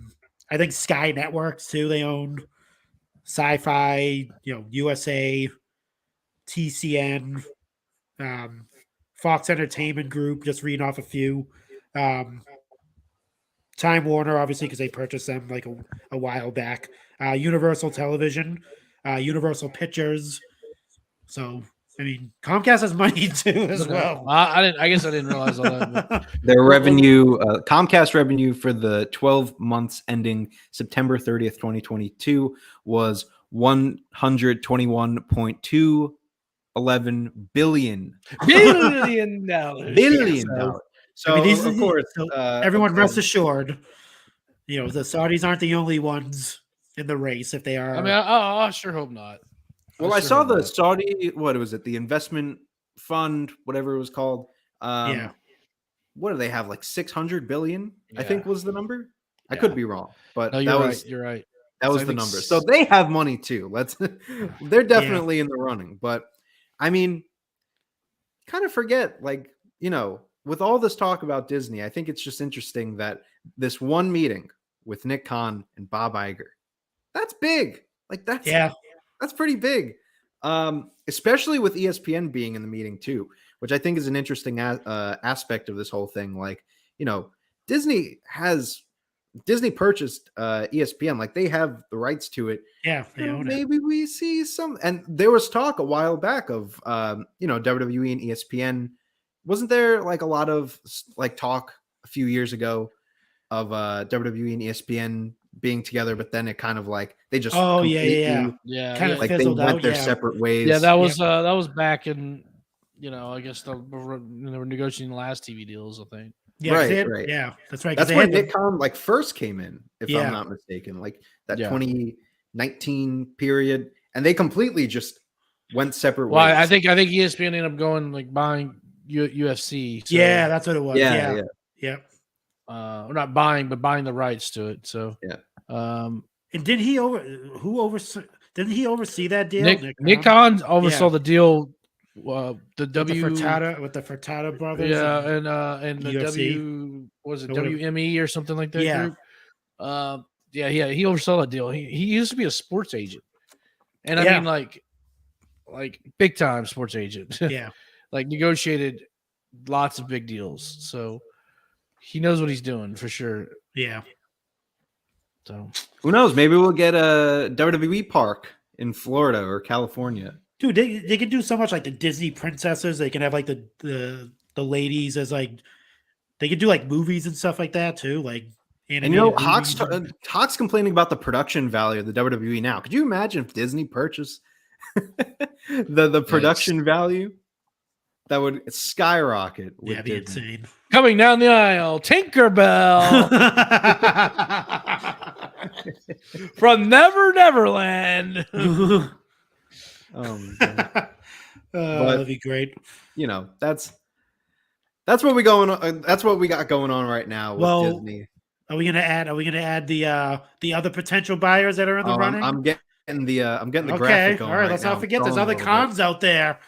think Sky Networks too, they own Sci-Fi, USA, TCN, Fox Entertainment Group, just reading off a few. Time Warner, obviously, because they purchased them like a while back. Universal Television, Universal Pictures. So, I mean, Comcast has money too as well. I guess I didn't realize all that. But. Their revenue, Comcast revenue for the 12 months ending September 30th, 2022 was $121.211 billion. Billion. So, I mean, of course, everyone rest assured, the Saudis aren't the only ones in the race. If they are, I mean, I sure hope not. Well, I saw the Saudi, what was it? The investment fund, whatever it was called. What do they have? Like 600 billion, I think was the number. I could be wrong, but no, you're right. That was the number. So they have money too. They're definitely in the running. But I mean, kind of forget, like, with all this talk about Disney, I think it's just interesting that this one meeting with Nick Khan and Bob Iger, that's big. Like that's pretty big. Especially with ESPN being in the meeting too, which I think is an interesting aspect of this whole thing. Like, Disney purchased ESPN, like they have the rights to it. Yeah, they own maybe we see some. And there was talk a while back of WWE and ESPN. Wasn't there like a lot of like talk a few years ago of WWE and ESPN being together, but then it kind of like they just kind of like they went their separate ways. Yeah, that was back in I guess they were negotiating the last TV deals, I think. Yeah, right. Yeah, that's right. That's when Nick Khan like first came in, if I'm not mistaken, like that 2019 period, and they completely just went separate ways. I think ESPN ended up going like buying UFC. So, yeah, that's what it was. Yeah. Not buying, but buying the rights to it. So and didn't he oversee that deal? Nick Khan oversaw the deal. The with the Furtado brothers. Yeah, and the UFC. WME or something like that. Yeah. Group. He oversaw that deal. He used to be a sports agent, and I mean like big time sports agent. Yeah. Like negotiated lots of big deals. So he knows what he's doing for sure. Yeah. So who knows? Maybe we'll get a WWE park in Florida or California. Dude, they can do so much, like the Disney princesses. They can have like the ladies as like they could do like movies and stuff like that too. Like Hawk's complaining about the production value of the WWE now. Could you imagine if Disney purchased the production value? That would skyrocket. Yeah, be insane. Coming down the aisle, Tinkerbell from Neverland. That'd be great. That's what we that's what we got going on right now with Disney. Are we gonna add the other potential buyers that are in the running? I'm getting the graphic going. All right, let's not forget there's other cons out there.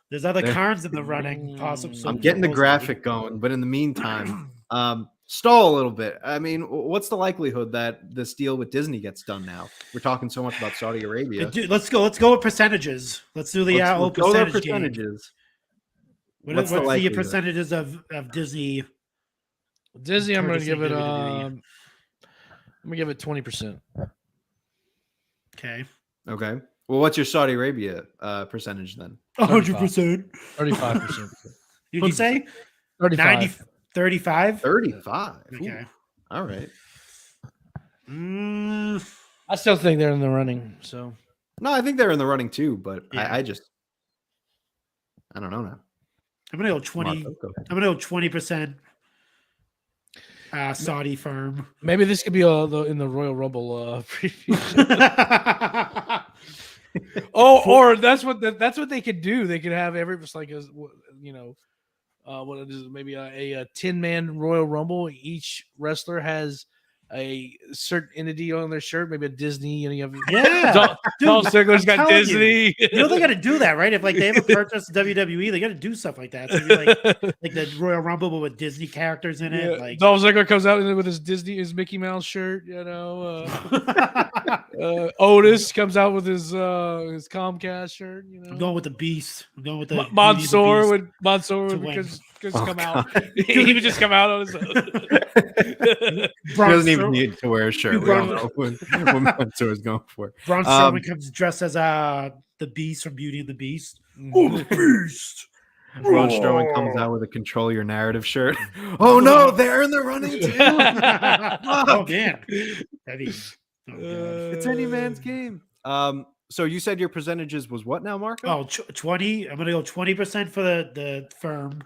There's other cons in the running. Possible. I'm getting the graphic going, but in the meantime, stall a little bit. I mean, what's the likelihood that this deal with Disney gets done now? We're talking so much about Saudi Arabia. Let's go with percentages. Let's do the Let's old go with percentage game. percentages. What's the likelihood? percentages of Disney? Disney, I'm going to purchasing give it. WWE? I'm going to give it 20%. Okay. Okay. Well, what's your Saudi Arabia percentage then? 100%. 35%. You'd say 35. 90, 35? 35. Okay. Ooh. All right. I still think they're in the running. So No, I think they're in the running too, but Yeah. I don't know now. I'm gonna go 20. Marco, go ahead. I'm gonna go 20%. Saudi firm. maybe this could be in the Royal Rumble preview. or that's what they could do. They could have what it is, maybe a 10-man Royal Rumble. Each wrestler has a certain entity on their shirt, maybe a Disney. You have Dolph Ziggler's got telling you. Disney. They got to do that, right? If like they ever purchased WWE, they got to do stuff like that. So maybe, like the Royal Rumble but with Disney characters in it. Like Dolph Ziggler comes out with his Mickey Mouse shirt. Otis comes out with his Comcast shirt. I'm going with the Beast. I'm going with the Mansoor would win. come out. He would just come out on his own. He doesn't even need to wear a shirt. We all know what Mansoor's going for. Braun Strowman comes dressed as the Beast from Beauty and the Beast. Oh, the Beast! Braun Strowman comes out with a Control Your Narrative shirt. Oh no, they're in the running too. Oh man, It's any man's game. So you said your percentages was what now, Marco? Oh, 20. I'm gonna go 20% for the firm.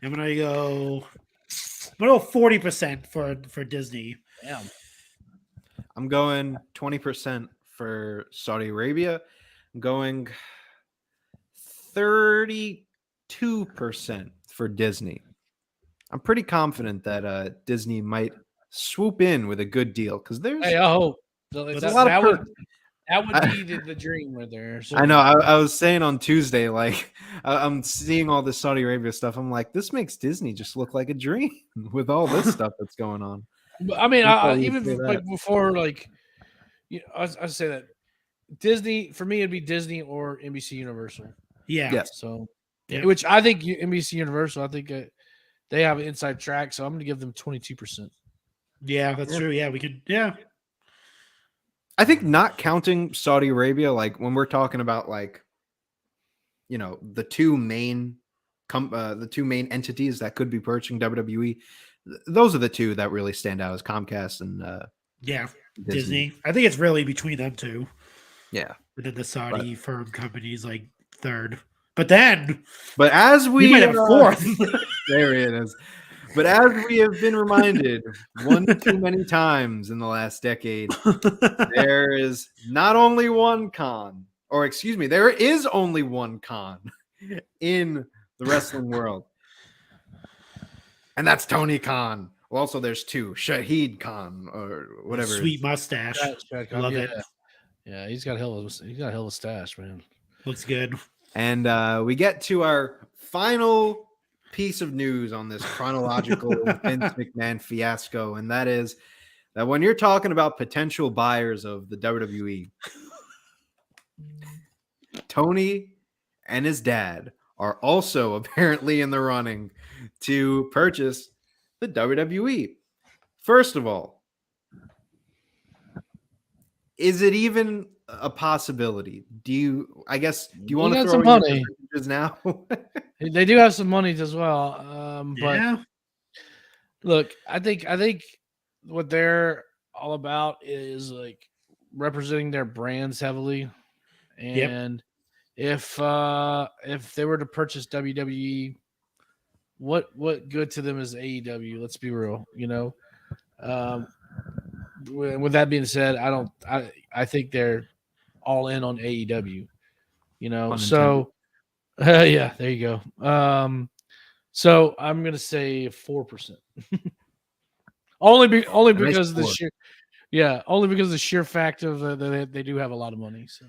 I'm gonna go 40% for Disney. Damn. I'm going 20% for Saudi Arabia. I'm going 32% for Disney. I'm pretty confident that Disney might swoop in with a good deal because there's Hey, I hope there's a lot of perks. That would be the dream right there. So, I know. I was saying on Tuesday, like I'm seeing all this Saudi Arabia stuff. I'm like, this makes Disney just look like a dream with all this stuff that's going on. I mean, People even say like that. before, like I say that Disney for me it'd be Disney or NBC Universal. Yeah. Yes. So, Yeah. which I think NBC Universal, I think they have an inside track, so I'm going to give them 22%. Yeah, that's true. Yeah, we could. Yeah. I think not counting Saudi Arabia, like when we're talking about like, the two main entities that could be purchasing WWE, those are the two that really stand out as Comcast and Disney. I think it's really between them two. Yeah. And then the Saudi firm companies like third. But as we might have fourth. There it is. But as we have been reminded one too many times in the last decade, there is not only one con, or excuse me, there is only one con in the wrestling world. And that's Tony Khan. Well, also there's two, Shahid Khan or whatever. Sweet mustache. Love it. Yeah, he's got a hell of a stash, man. Looks good. And we get to our final piece of news on this chronological Vince McMahon fiasco, and that is that when you're talking about potential buyers of the WWE, Tony and his dad are also apparently in the running to purchase the WWE. First of all, is it even a possibility? Do you want to throw some in money your percentages now? They do have some money as well. But look, I think what they're all about is like representing their brands heavily. And if they were to purchase WWE, what good to them is AEW? Let's be real, with that being said, I think they're all in on AEW, so yeah, there you go. So I'm gonna say 4%. only because of the sheer fact of that they do have a lot of money. So,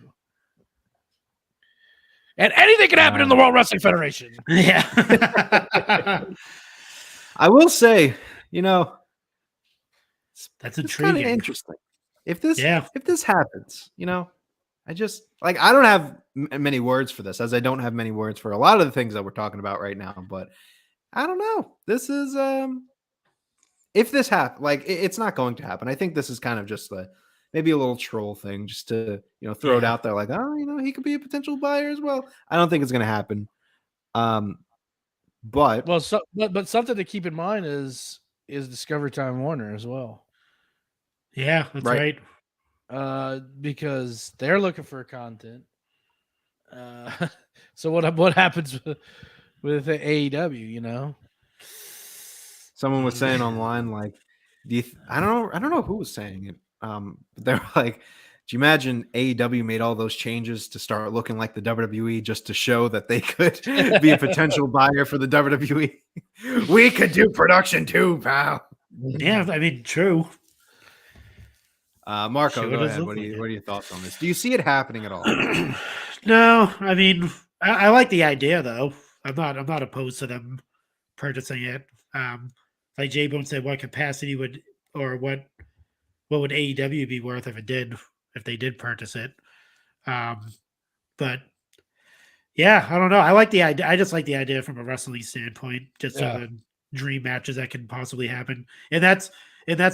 and anything can happen in the World Wrestling Federation. Yeah. I will say, You know, That's it's kind of intriguing. interesting. If this Yeah. if this happens, you know, I just like I don't have many words for this, as I don't have many words for a lot of the things that we're talking about right now. But I don't know. This is if this happens, like it's not going to happen. I think this is kind of just maybe a little troll thing, just to throw it Yeah. out there, like he could be a potential buyer as well. I don't think it's going to happen. But Well, but something to keep in mind is Discovery Time Warner as well. Yeah, that's right. Because they're looking for content. So what happens with the AEW? You know, someone was saying online, like, I don't know who was saying it. They're like, do you imagine AEW made all those changes to start looking like the WWE just to show that they could be a potential buyer for the WWE? We could do production too, pal. Yeah, I mean, true. Marco, Sure go does ahead. look What like are your thoughts on this? Do you see it happening at all? No, I mean, I like the idea though. I'm not opposed to them purchasing it. Like J Bone said, what capacity would or what would AEW be worth if they did purchase it? But yeah, I don't know. I like the idea. I just like the idea from a wrestling standpoint, just Yeah. of the dream matches that can possibly happen, and that's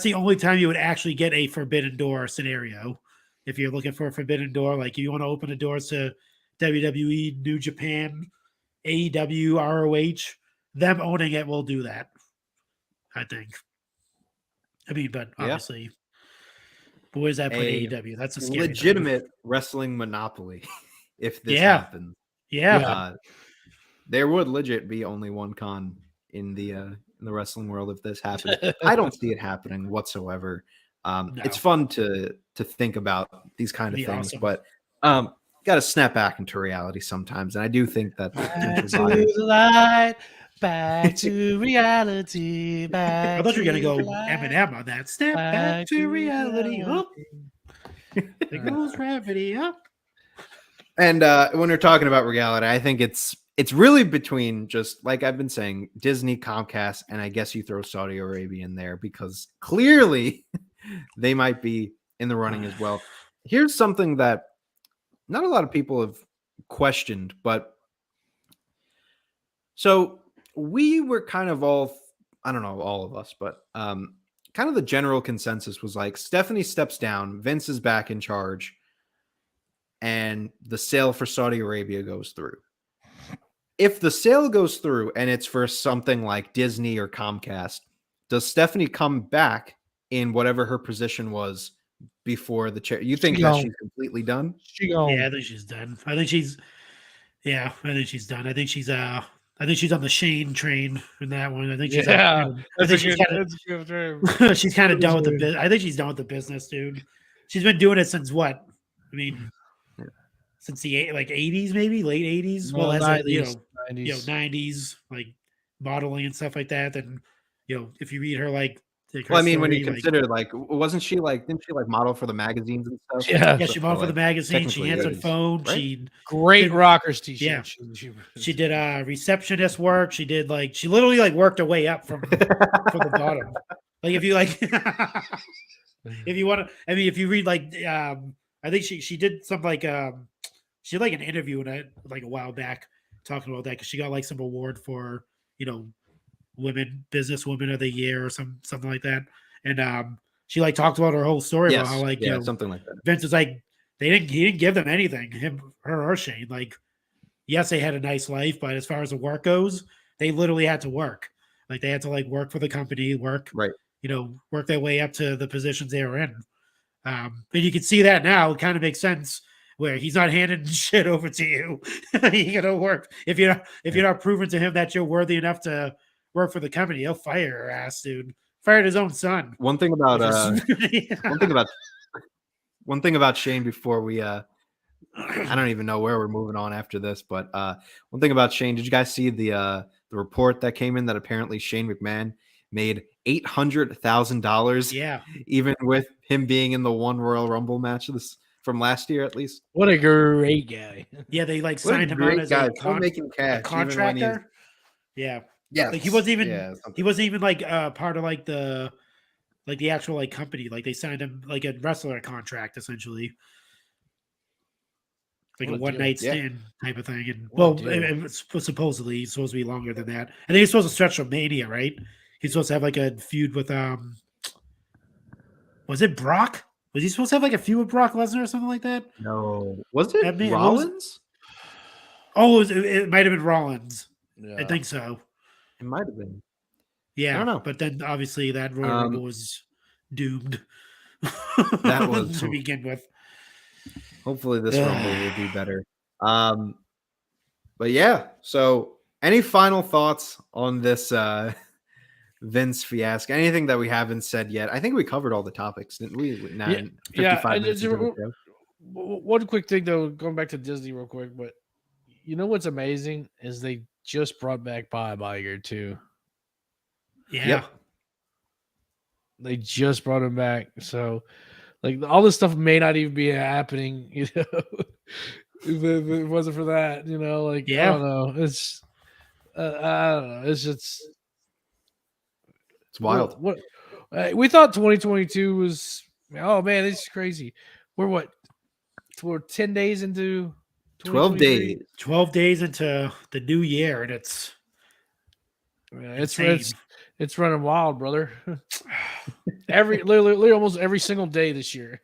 the only time you would actually get a forbidden door scenario. If you're looking for a forbidden door, like you want to open the doors to WWE, New Japan, AEW, ROH, them owning it will do that. I think. I mean, but Yeah. obviously, but where does that put A AEW? That's a scary thing. legitimate wrestling monopoly. If this Yeah. happens, Yeah. there would legit be only one con in the wrestling world if this happened. I don't see it happening whatsoever. It's fun to think about these kind of Be things, awesome. but got to snap back into reality sometimes. And I do think that the back potential to buyers, the light, back to reality, I back. thought you were gonna to go the light, Eminem on that. Step back to reality. Up. There goes gravity up. and when we're talking about reality, I think it's really between, just like I've been saying, Disney, Comcast, and I guess you throw Saudi Arabia in there because clearly they might be in the running as well. Here's something that not a lot of people have questioned, but so we were kind of all, I don't know, all of us, but kind of the general consensus was like Stephanie steps down, Vince is back in charge, and the sale for Saudi Arabia goes through. If the sale goes through and it's for something like Disney or Comcast, does Stephanie come back in whatever her position was before the chair? You think that she's completely done? Yeah, I think she's done. I think she's done. I think she's on the Shane train in that one. I think she's she's kind of done with the business. I think she's done with the business, dude. She's been doing it since what? I mean, since the 80s, maybe late 80s. Well, as 90s, 90s, like modeling and stuff like that. And if you read her well, I mean, when you consider wasn't she didn't she model for the magazines and stuff? Yeah, she modeled for the magazine. She answered phone. Right? She great rockers t-shirt. Yeah, she did receptionist work. She did she literally worked her way up from the bottom. Like if you if you want to, I mean, if you read I think she did some she did an interview in it a while back talking about that because she got some award for business women of the year or something like that, and she talked about her whole story about how something like that. Vince was he didn't give them anything, her or Shane. Yes, they had a nice life, but as far as the work goes, they literally had to work. They had to work for the company, work their way up to the positions they were in. And you can see that now. It kind of makes sense where he's not handing shit over to you. You gotta work. If you're not proving to him that you're worthy enough to work for the company, he'll fire your ass, dude. Fired his own son. One thing about one thing about Shane before we I don't even know where we're moving on after this, but one thing about Shane, did you guys see the report that came in that apparently Shane McMahon made $800,000? Yeah, even with him being in the one Royal Rumble match from last year, at least. What a great guy! Yeah, they signed him on as making cash, a contractor. Yeah, Yeah, Like he wasn't even something. he wasn't even like part of like the actual like company. Like they signed him like a wrestler contract essentially. Like What a a one deal. night stand type of thing. And What a well, deal. it was supposedly it's supposed to be longer than that. I think he's supposed to stretch from Mania, right? He's supposed to have like a feud with was it Brock? Was he supposed to have like a feud with Brock Lesnar or something like that? No, was it What was it? Rollins? Oh, it might have been Rollins. Yeah. I think so. It might have been. Yeah, don't know. but then obviously that Royal Rumble was doomed. That was to begin with. Hopefully this Rumble will be better. But yeah. So, any final thoughts on this Vince fiasco? Anything that we haven't said yet? I think we covered all the topics, didn't we? 55 minutes into the show. One quick thing though, going back to Disney real quick, but you know what's amazing is they just brought back Bob Iger too. Yeah. Yep. They just brought him back, so like all this stuff may not even be happening, you know, if it wasn't for that, you know. Like I don't know, it's I don't know, it's just It's wild. What we thought 2022 was. Oh man, this is crazy. We're 10 days into 12 days. 12 days into the new year, and it's it's running wild, brother. Literally almost every single day this year.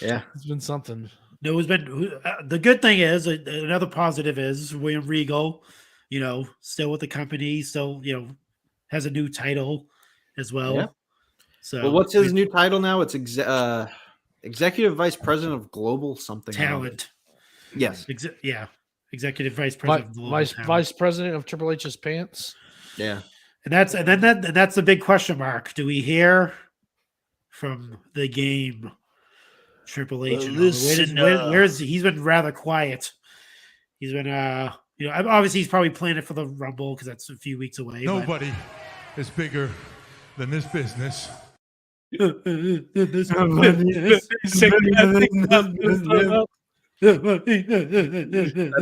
Yeah, it's been something. No, it's been the good thing is another positive is William Regal, you know, still with the company, still has a new title as well. Yeah. So, well, what's his new title now? It's Executive Vice President of Global something. Talent. Yes. Executive Vice President of Global Vice President of Triple H's pants. Yeah. And that's the big question mark. Do we hear from the game Triple H? Where's he's been rather quiet. He's been obviously he's probably planning for the Rumble because that's a few weeks away. Nobody is bigger than this business. That's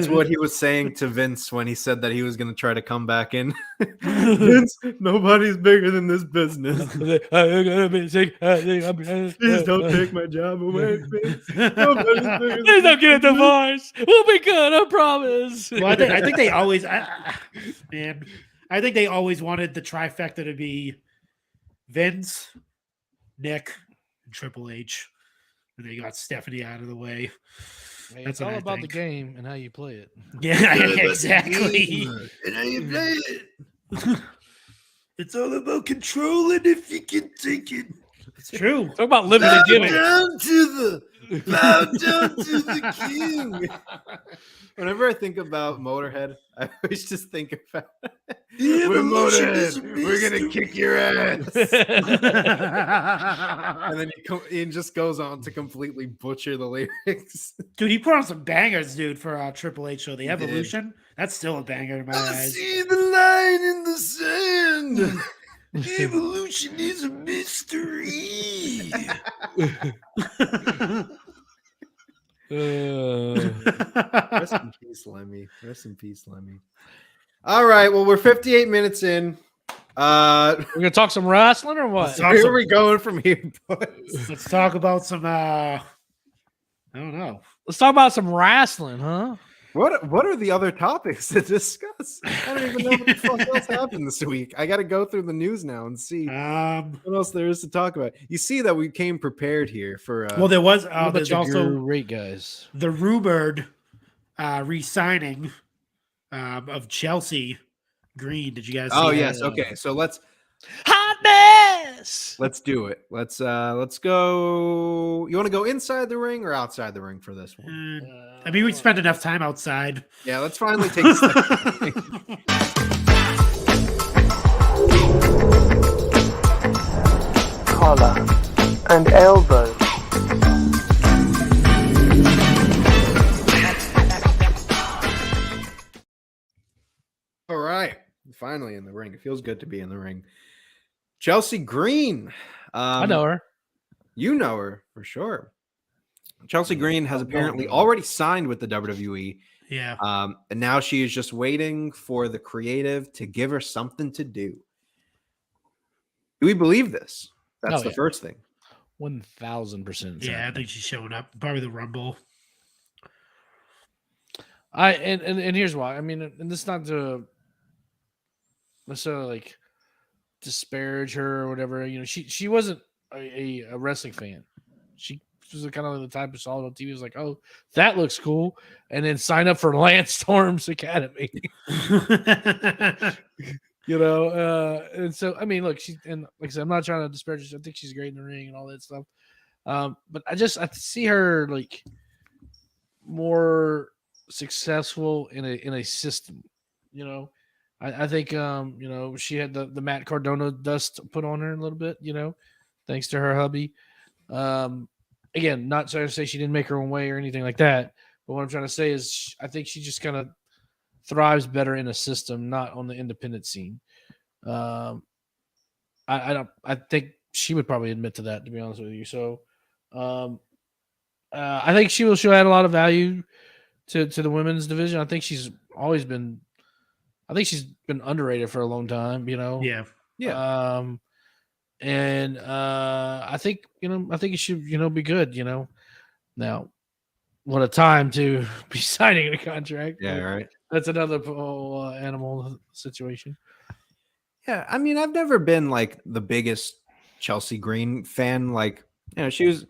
what he was saying to Vince when he said that he was going to try to come back in. Vince, nobody's bigger than this business. Please don't take my job away, Vince. Please don't get a divorce. We'll be good, I promise. Well, I think they always, I think they always wanted the trifecta to be Vince, Nick, and Triple H. And they got Stephanie out of the way. Hey, it's all about the game and how you play it. Yeah, exactly. And how you play it. It's all about controlling if you can take it. It's true. Talk about living the gimmick. Bow down to the king. Whenever I think about Motorhead, I always just think about we're Motorhead. We're gonna kick your ass. And then he just goes on to completely butcher the lyrics. Dude, he put on some bangers, dude, for Triple H show. The Evolution, that's still a banger in my eyes. See the line in the sand. Evolution is a mystery. Rest in peace, Lemmy. Rest in peace, Lemmy. All right, well, we're 58 minutes in. We're gonna talk some wrestling or what? Where are we going from here, boys? Let's talk about some I don't know. Let's talk about some wrestling, huh? What are the other topics to discuss? I don't even know what the fuck else happened this week. I got to go through the news now and see what else there is to talk about. You see that we came prepared here for. Well, there was. There's also great guys. The rumored re-signing of Chelsea Green. Did you guys? Oh see yes. that? Okay. So let's hotness. Let's do it. Let's go. You want to go inside the ring or outside the ring for this one? I mean, we spent enough time outside. Yeah, let's finally take a step. Collar and elbow. All right. Finally in the ring. It feels good to be in the ring. Chelsea Green. I know her. You know her for sure. Chelsea Green has apparently already signed with the WWE Yeah. And now she is just waiting for the creative to give her something to do. Do we believe this? That's Oh, the yeah. first thing. 1000%. Yeah, I think she's showing up. Probably the Rumble. And here's why. I mean, and this is not to necessarily like disparage her or whatever. You know, she wasn't a wrestling fan. She was kind of the type of saw it on TV was like, oh, that looks cool, and then sign up for Lance Storm's Academy. You know, and so I mean, look, and like I said, I'm not trying to disparage her. I think she's great in the ring and all that stuff. But I see her like more successful in a system. You know, I think you know, she had the Matt Cardona dust put on her a little bit. You know, thanks to her hubby. Again, not trying to say she didn't make her own way or anything like that. But what I'm trying to say is, I think she just kind of thrives better in a system, not on the independent scene. I think she would probably admit to that, to be honest with you. So, I think she'll add a lot of value to the women's division. I think she's been underrated for a long time. You know. Yeah. Yeah. And I think it should be good. You know, now what a time to be signing a contract. Yeah, right. That's another animal situation. Yeah, I mean, I've never been like the biggest Chelsea Green fan. Like, you know, she was,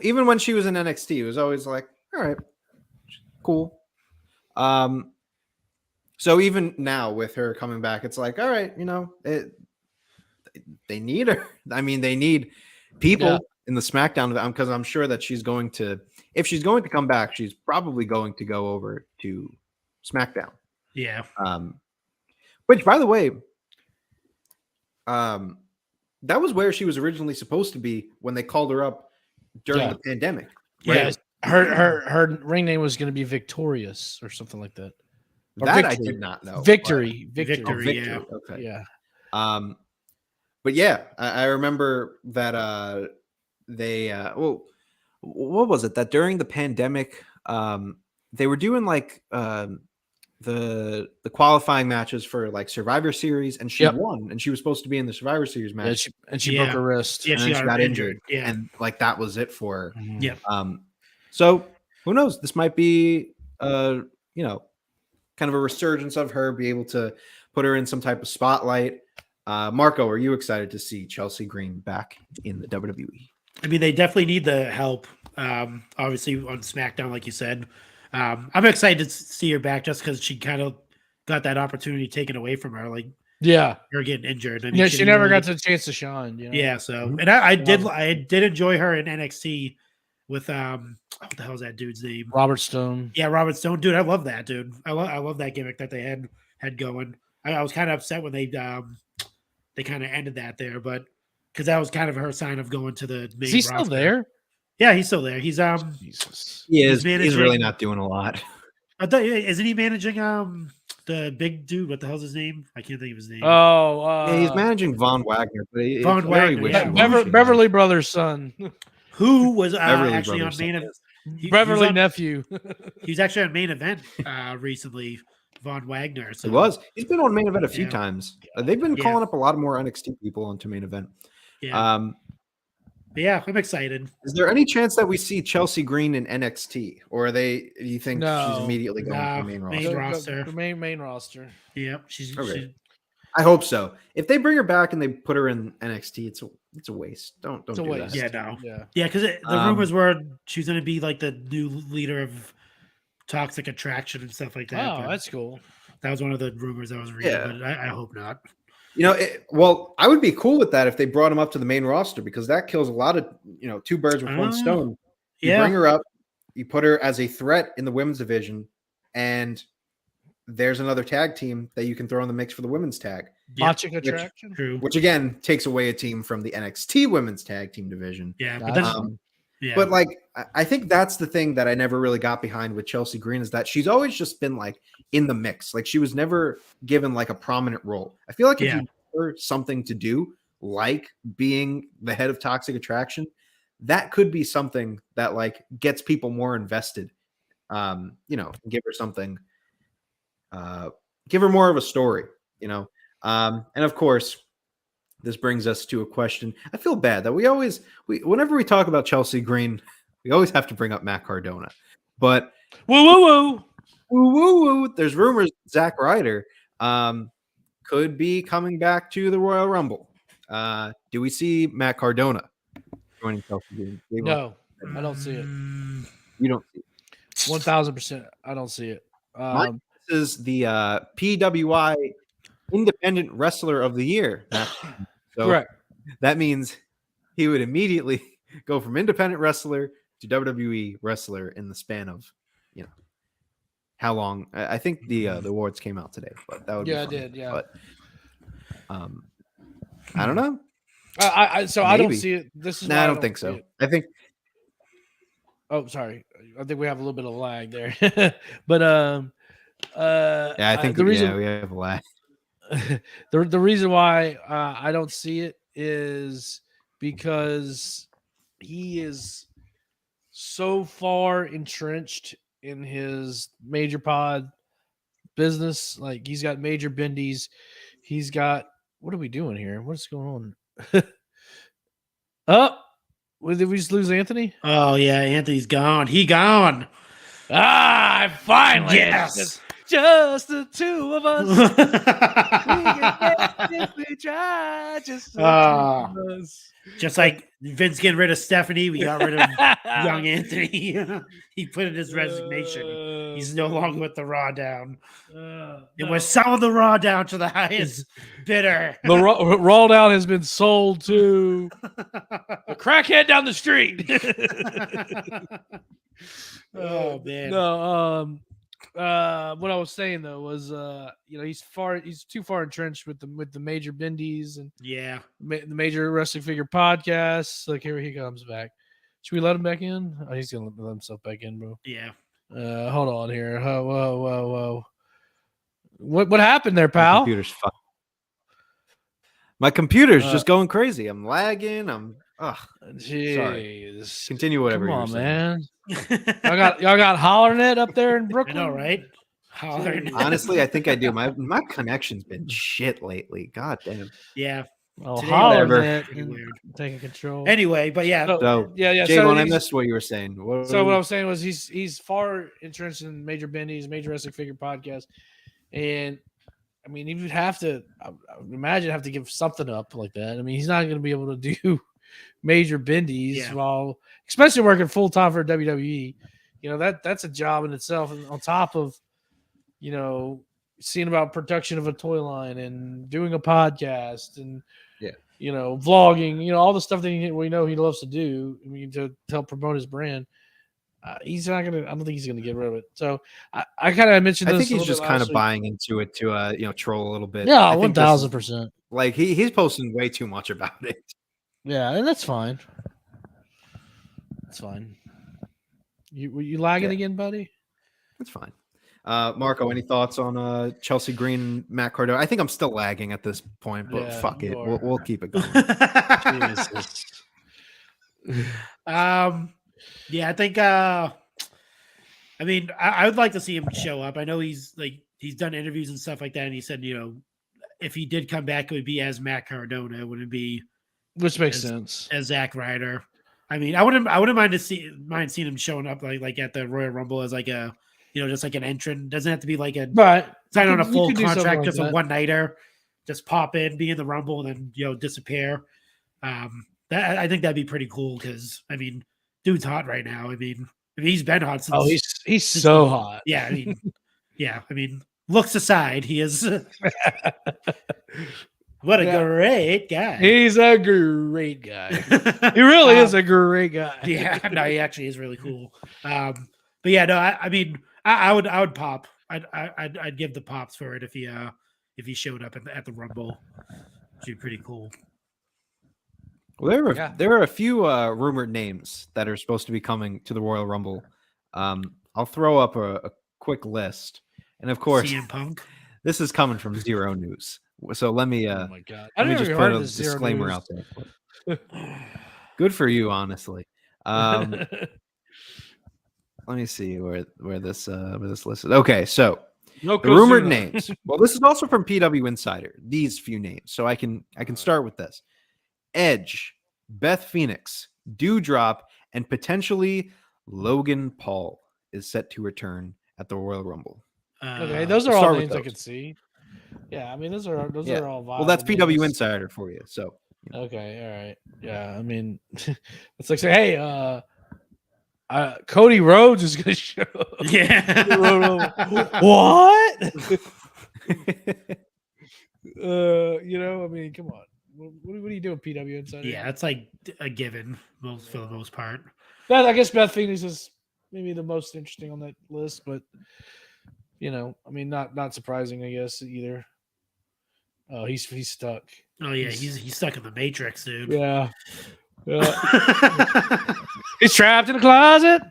even when she was in NXT, it was always like, all right, cool. So even now with her coming back, it's like, all right, you know, they need her. I mean, they need people in the SmackDown, because I'm sure that if she's going to come back, she's probably going to go over to SmackDown. Yeah. Which, by the way, that was where she was originally supposed to be when they called her up during the pandemic. Right? Yeah, her ring name was going to be Victorious or something like that. Or that Victory. I did not know. Victory. Victory. Yeah. Okay. Yeah. But yeah, I remember that they well, what was it that during the pandemic they were doing like the qualifying matches for like Survivor Series, and she won, and she was supposed to be in the Survivor Series match. Yeah, she broke her wrist. Yeah, and she then got injured. Yeah. And like that was it for her. Mhm. Yeah. So who knows? This might be you know, kind of a resurgence of her, be able to put her in some type of spotlight. Marco, are you excited to see Chelsea Green back in the WWE? I mean, they definitely need the help. Obviously on SmackDown, like you said. I'm excited to see her back just because she kind of got that opportunity taken away from her. Like, her getting injured. I mean, she never got the chance to shine. You know? Yeah. So, and I did enjoy her in NXT with what the hell is that dude's name? Robert Stone. Yeah, Robert Stone, dude. I love that dude. I love that gimmick that they had going. I was kind of upset when they kind of ended that there, but because that was kind of her sign of going to the main. Is he still there? Yeah, he's still there. He's Jesus. He is. He's really not doing a lot. Isn't he managing the big dude? What the hell's his name? I can't think of his name. Oh, yeah, he's managing Von Wagner. But Von Wagner, Beverly Brothers' son, who was actually on main event. Beverly nephew. He was actually on main event recently. Von Wagner. So. He was. He's been on main event a few times. They've been calling up a lot more NXT people onto main event. Yeah. Yeah, I'm excited. Is there any chance that we see Chelsea Green in NXT, or do you think she's immediately going to the main roster? Main roster. Yep, she's. I hope so. If they bring her back and they put her in NXT, it's a waste. Don't do waste. that. Yeah, no. Yeah, because the rumors were she's going to be like the new leader of Toxic Attraction and stuff like that. Oh, that's cool. That was one of the rumors I was reading, but I hope not. You know, well, I would be cool with that if they brought him up to the main roster, because that kills a lot of, two birds with one stone. You bring her up, you put her as a threat in the women's division, and there's another tag team that you can throw in the mix for the women's tag. Toxic Attraction. Which again takes away a team from the NXT women's tag team division. Yeah, but like, I think that's the thing that I never really got behind with Chelsea Green, is that she's always just been like in the mix. Like, she was never given like a prominent role. I feel like if you give her something to do, like being the head of Toxic Attraction, that could be something that like gets people more invested give her something, give her more of a story, and of course, this brings us to a question. I feel bad that whenever we talk about Chelsea Green, we always have to bring up Matt Cardona, but woo woo woo. Woo, woo, woo. There's rumors Zack Ryder could be coming back to the Royal Rumble. Do we see Matt Cardona joining Chelsea Green? No, I don't see it. You don't see it. 1,000%. I don't see it. This is the PWI Independent Wrestler of the Year. So correct. That means he would immediately go from independent wrestler to WWE wrestler in the span of, how long? I think the awards came out today, but that would be I funny. did. Yeah. But I don't know. I don't see it. This is I don't think so. I think. Oh, sorry. I think we have a little bit of lag there, but I think the reason we have a lag. the reason why I don't see it is because he is so far entrenched in his major pod business. Like he's got major bendies. He's got, what are we doing here? What's going on? Did we just lose Anthony? Oh yeah, Anthony's gone. He gone. Finally. Yes. Just the two of us. We try. Just the two of us. Just like Vince getting rid of Stephanie, we got rid of young Anthony. He put in his resignation. He's no longer with the RAWDOWN. It was some of the RAWDOWN to the highest bidder. The RAWDOWN has been sold to a crackhead down the street. Oh man. No, what I was saying though was, he's too far entrenched with the major bendies and Yeah, the major wrestling figure podcasts. Like here he comes back. Should we let him back in? Oh, he's gonna let himself back in, bro. yeah. Hold on here. Whoa. What happened there, pal? My computer's just going crazy. I'm lagging. Jeez. Sorry. Continue whatever Come you're on, saying. man. y'all got hollering it up there in I Brooklyn. know, right? Hollering. Honestly, I think I do. My connection's been shit lately. God damn. Yeah. Oh, Today, hollering whatever. it and taking control. Anyway, but yeah. So, yeah. Jay, So when I missed what you were saying. what I was saying was he's far entrenched in major bendies, major wrestling figure podcast, and I mean he would have to. I would imagine have to give something up like that. I mean he's not going to be able to do major bendies while, especially working full time for WWE. That's a job in itself, and on top of seeing about production of a toy line and doing a podcast and vlogging, all the stuff that we know he loves to do. I mean, to help promote his brand. He's not gonna. I don't think he's gonna get rid of it. So I kind of mentioned. I this think he's just kind of buying into it to troll a little bit. Yeah, 1,000%. Like he's posting way too much about it. Yeah, and that's fine. That's fine. You lagging again, buddy? That's fine. Marco, any thoughts on Chelsea Green and Matt Cardona? I think I'm still lagging at this point, but fuck it. We'll keep it going. Yeah, I think I would like to see him show up. I know he's done interviews and stuff like that, and he said, if he did come back, it would be as Matt Cardona. It wouldn't be, which makes sense, as Zack Ryder. I mean, I wouldn't mind seeing him showing up like at the Royal Rumble as like a just like an entrant. Doesn't have to be like sign on a full contract, just a one nighter. Just pop in, be in the Rumble, and then disappear. I think that'd be pretty cool because I mean, dude's hot right now. I mean he's been hot since. Oh, he's so hot. Yeah, I mean, looks aside, he is. What a great guy. He's a great guy. He really is a great guy. Yeah, no, he actually is really cool. But yeah, no, I mean, I would pop. I'd give the pops for it if he showed up at the Rumble. It'd be pretty cool. Well, there are a few rumored names that are supposed to be coming to the Royal Rumble. I'll throw up a quick list, and of course, CM Punk. This is coming from Zero News. So let me oh my God. Let me just put a disclaimer out there. Good for you, honestly. let me see where this list is. Okay, so No the rumored Kozuna. names. Well, this is also from PW Insider. These few names, so I can start with this: Edge, Beth Phoenix, Dewdrop, and potentially Logan Paul is set to return at the Royal Rumble. Okay, those are we'll all start with names I those. could see. Yeah, I mean those are Yeah. all viable. Well, that's PW names. Insider for you. So Okay, all right. Yeah, I mean, it's like say, hey, Cody Rhodes is gonna show up. Yeah. What? You know, I mean, come on. What are you doing, PW Insider? Yeah, it's like a given for the most part. I guess Beth Phoenix is maybe the most interesting on that list, but you know, I mean, not surprising, I guess either. Oh, he's stuck. Oh yeah, he's stuck in the Matrix, dude. Yeah. He's trapped in a closet.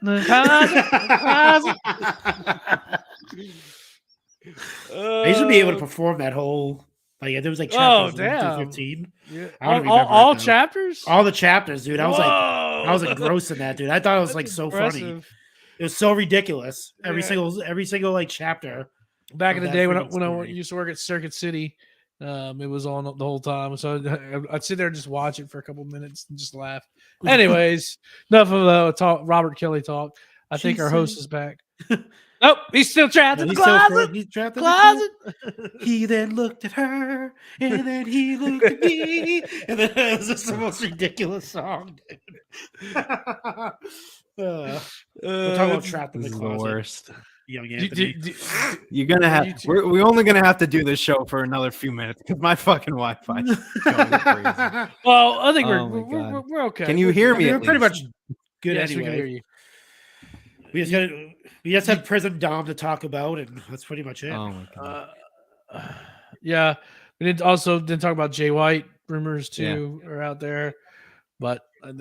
They should be able to perform that whole there was like chapters 1 damn. through 15. Yeah. I don't remember All it, though. chapters? All the chapters, dude. I Whoa! was engrossed in that, dude. I thought it was like That's so funny. impressive. It was so ridiculous. Every Yeah. single like chapter. Back in the that day when I freaking story. used to work at Circuit City, it was on the whole time. So I'd sit there and just watch it for a couple minutes and just laugh. Anyways, enough of talk. Robert Kelly talk. I think our host is back. Nope, he's still trapped in the closet. He's trapped in Closet. the closet. He then looked at her, and then he looked at me, and then it was just the most ridiculous song. We're talking about trapped in the this is closet. the worst. Young Anthony. You're gonna have. We're only gonna have to do this show for another few minutes because my fucking Wi-Fi is going crazy. Well, I think Oh my God. we're okay. Can you hear I me? mean, at we're pretty least? much good Yes, we can hear anyway. you. We just had Prison Dom to talk about, and that's pretty much it. Oh my God. Yeah, we didn't talk about Jay White. Rumors too are out there, but I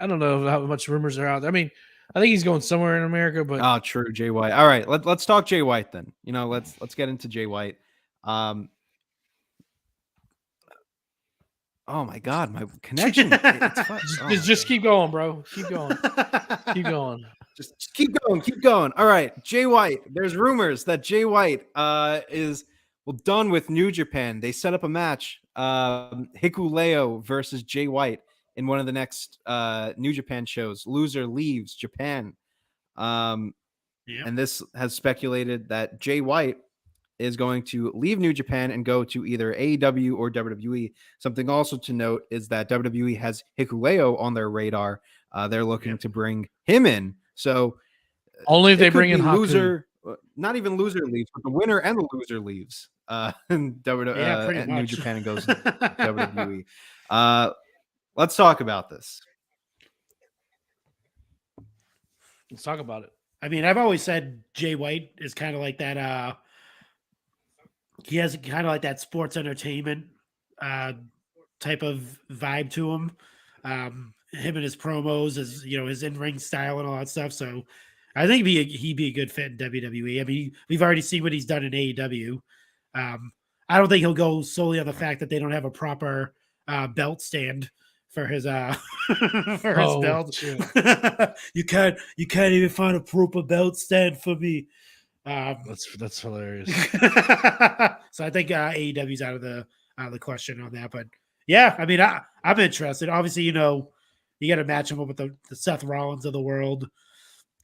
don't know how much rumors are out there. I mean, I think he's going somewhere in America, but Oh, true. Jay White. All right, let's talk Jay White then. You know, let's get into Jay White. Oh my God, my connection. just keep going, bro. Keep going. Keep going. Just keep going. Keep going. All right, Jay White. There's rumors that Jay White is done with New Japan. They set up a match, Hikuleo versus Jay White in one of the next New Japan shows. Loser leaves Japan. And this has speculated that Jay White is going to leave New Japan and go to either AEW or WWE. Something also to note is that WWE has Hikuleo on their radar. They're looking to bring him in. So only if they bring in Haku. loser, not even loser leaves, but the winner and the loser leaves in New Japan and goes to WWE. Let's talk about this. Let's talk about it. I mean, I've always said Jay White is kind of like that. He has kind of like that sports entertainment type of vibe to him. Him and his promos, his in-ring style and all that stuff. So I think he'd be a good fit in WWE. I mean, we've already seen what he's done in AEW. I don't think he'll go solely on the fact that they don't have a proper belt stand for his his belt. you can't even find a proper belt stand for me. That's hilarious. So I think AEW's out of the question on that. But yeah, I mean, I'm interested. Obviously, you got to match him up with the Seth Rollins of the world,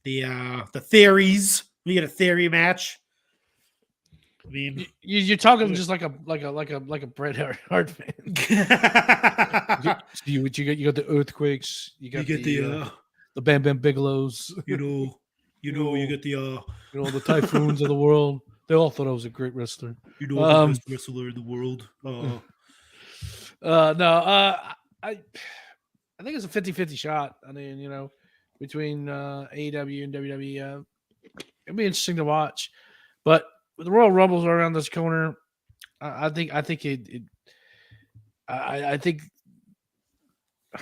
the theories. We get a theory match. I mean, you're talking just like a Bret Hart fan. You got the earthquakes. You got the Bam Bam Bigelows. You get the typhoons of the world. They all thought I was a great wrestler. The best wrestler in the world. I think it's a 50-50 shot. I mean, between AEW and WWE, it'll be interesting to watch. But with the Royal Rumbles around this corner, I think.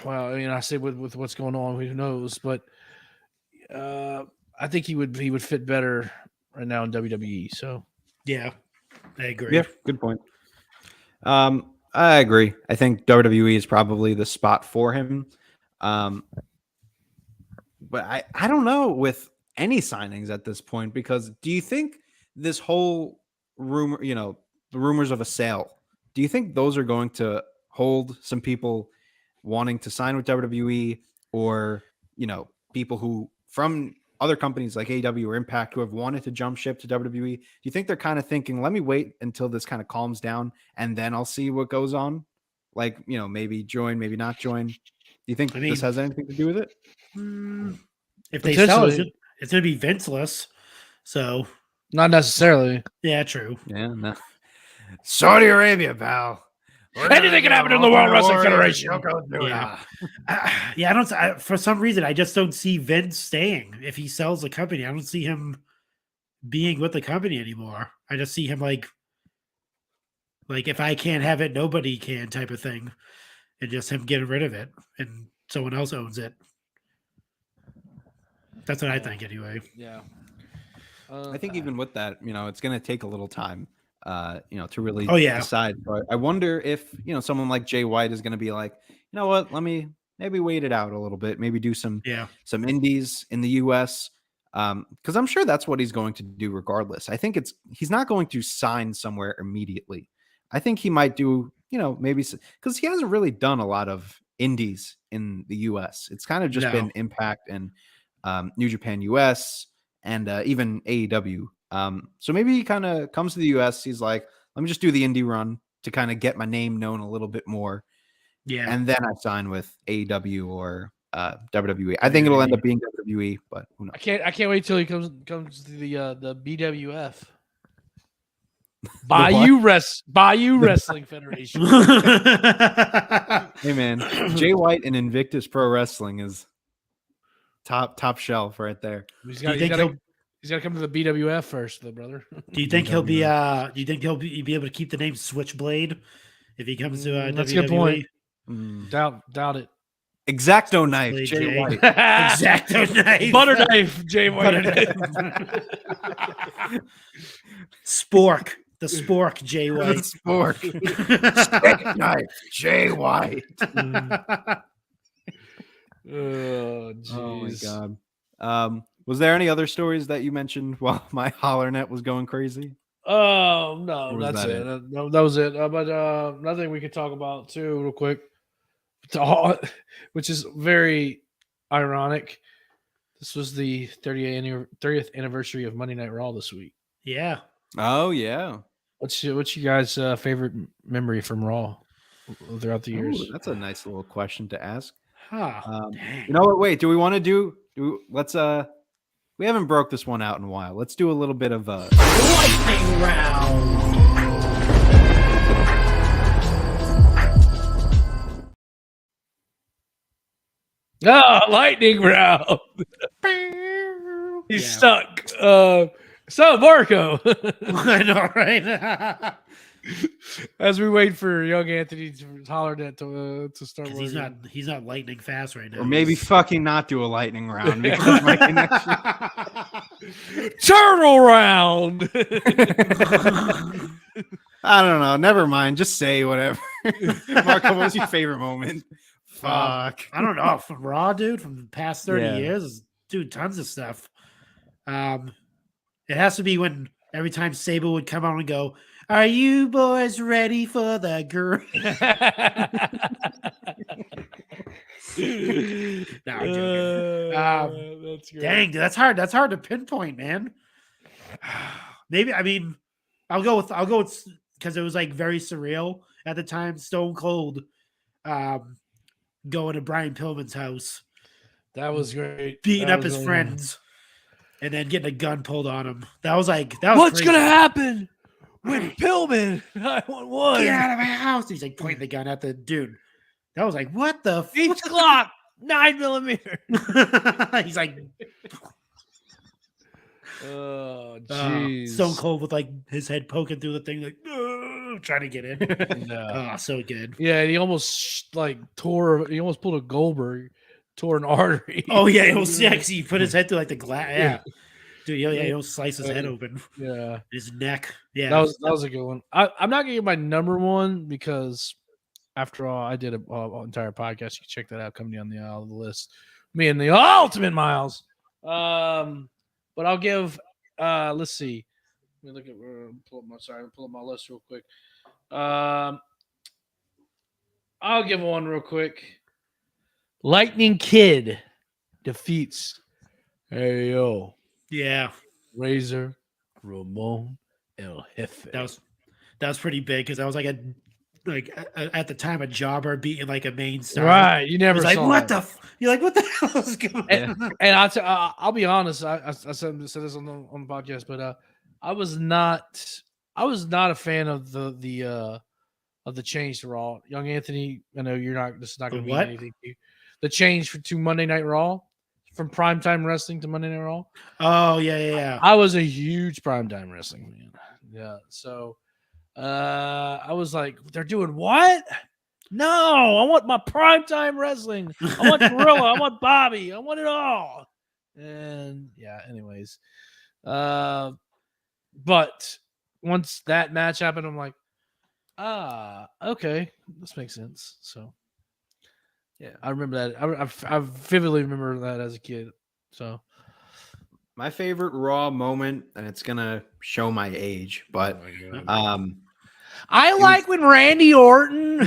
Well, I mean, I say with what's going on, who knows? But I think he would fit better right now in WWE. So yeah, I agree. Yeah, good point. I agree. I think WWE is probably the spot for him. But I don't know with any signings at this point, because do you think this whole rumor, the rumors of a sale, do you think those are going to hold some people wanting to sign with WWE, or, people who from other companies like AEW or Impact who have wanted to jump ship to WWE? Do you think they're kind of thinking, let me wait until this kind of calms down and then I'll see what goes on? Like, maybe join, maybe not join. Do you think this has anything to do with it? If they sell it, Potentially. it's going to be Vinceless. So, Not necessarily. yeah, true. Yeah, no. Saudi Arabia, pal. Anything can happen in the World Wrestling Federation. Yeah. I don't. For some reason, I just don't see Vince staying. If he sells the company, I don't see him being with the company anymore. I just see him like if I can't have it, nobody can type of thing, and just him getting rid of it, and someone else owns it. That's what I think, anyway. Yeah. I think even with that, it's going to take a little time, to really decide. But I wonder if, someone like Jay White is going to be like, you know what, let me maybe wait it out a little bit, maybe do some indies in the US. Because I'm sure that's what he's going to do regardless. I think he's not going to sign somewhere immediately. I think he might do, maybe because he hasn't really done a lot of indies in the US. It's kind of just been Impact and New Japan US and even AEW. So maybe he kind of comes to the US. He's like, let me just do the indie run to kind of get my name known a little bit more. Yeah. And then I sign with AEW or WWE. I think it'll end up being WWE, but who knows? I can't wait till he comes to the BWF. Bayou Wrestling Federation. Hey man, Jay White and Invictus Pro Wrestling is top shelf right there. He's got to come to the BWF first, though, brother. Do you think he'll be? Do you think he'll be able to keep the name Switchblade if he comes to WWE? That's a good point. Doubt it. Exacto knife, Jay White. Exacto knife. Butter knife, Jay White. Spork. The Spork, Jay White. Spork. Steak knife, Jay White. Oh, geez. Oh my God. Was there any other stories that you mentioned while my HollerNet was going crazy? Oh no, that's it. That was it. But another thing we could talk about too, real quick, which is very ironic. This was the 30th anniversary of Monday Night Raw this week. Yeah. Oh yeah. What's you guys' favorite memory from Raw throughout the years? Ooh, that's a nice little question to ask. Dang. You know what? Wait, do we want to do? Let's we haven't broke this one out in a while. Let's do a little bit of a lightning round. Lightning round. He's stuck. So Marco. I know, right? As we wait for young Anthony to holler that to start working. He's not lightning fast right now. Or maybe fucking not do a lightning round because my connection. Turtle round. I don't know. Never mind. Just say whatever. Marco, what was your favorite moment? Fuck. I don't know. From Raw, dude, from the past 30 years, dude, tons of stuff. It has to be when every time Sable would come out and go, "Are you boys ready for the girl?" No, I'm joking. That's great. Dang, dude, that's hard. That's hard to pinpoint, man. Maybe I'll go with because it was like very surreal at the time. Stone Cold going to Brian Pillman's house. That was great. Beating up his friends and then getting a gun pulled on him. That was what's crazy. gonna happen when Pillman 911 Get out of my house? He's like pointing the gun at the dude. That was like, what the each clock 9mm. He's like, oh jeez. Stone Cold with like his head poking through the thing, like trying to get in. No. Oh, so good. Yeah, he almost he almost pulled a Goldberg, tore an artery. Oh yeah, because he put his head through like the glass. Yeah. Dude, he almost sliced his head open. Yeah. His neck. Yeah. That was a good one. I'm not gonna give my number one because after all, I did an entire podcast. You can check that out coming down the list. Me and the Ultimate Miles. but I'll give. Let's see. Let me look at. Pull up my list real quick. I'll give one real quick. Lightning Kid defeats Yeah, Razor Ramon El Jefe. that was pretty big because I was like at the time a jobber beating like a main star. Right. You never It's like saw what that. you're like what the hell is going on? And I'll be honest. I said this on the podcast, but I was not a fan of the change to Raw. Young Anthony, I know you're not. This is not going to mean what? anything to you. The change to Monday Night Raw, from primetime wrestling to Monday Night Raw. Oh yeah. I was a huge primetime wrestling fan. Yeah, so I was like, they're doing what? No, I want my primetime wrestling. I want Gorilla. I want Bobby. I want it all. And yeah, anyways. But once that match happened, I'm like, okay, this makes sense. So yeah, I remember that. I vividly remember that as a kid. So My favorite Raw moment, and it's gonna show my age, but I like when Randy Orton.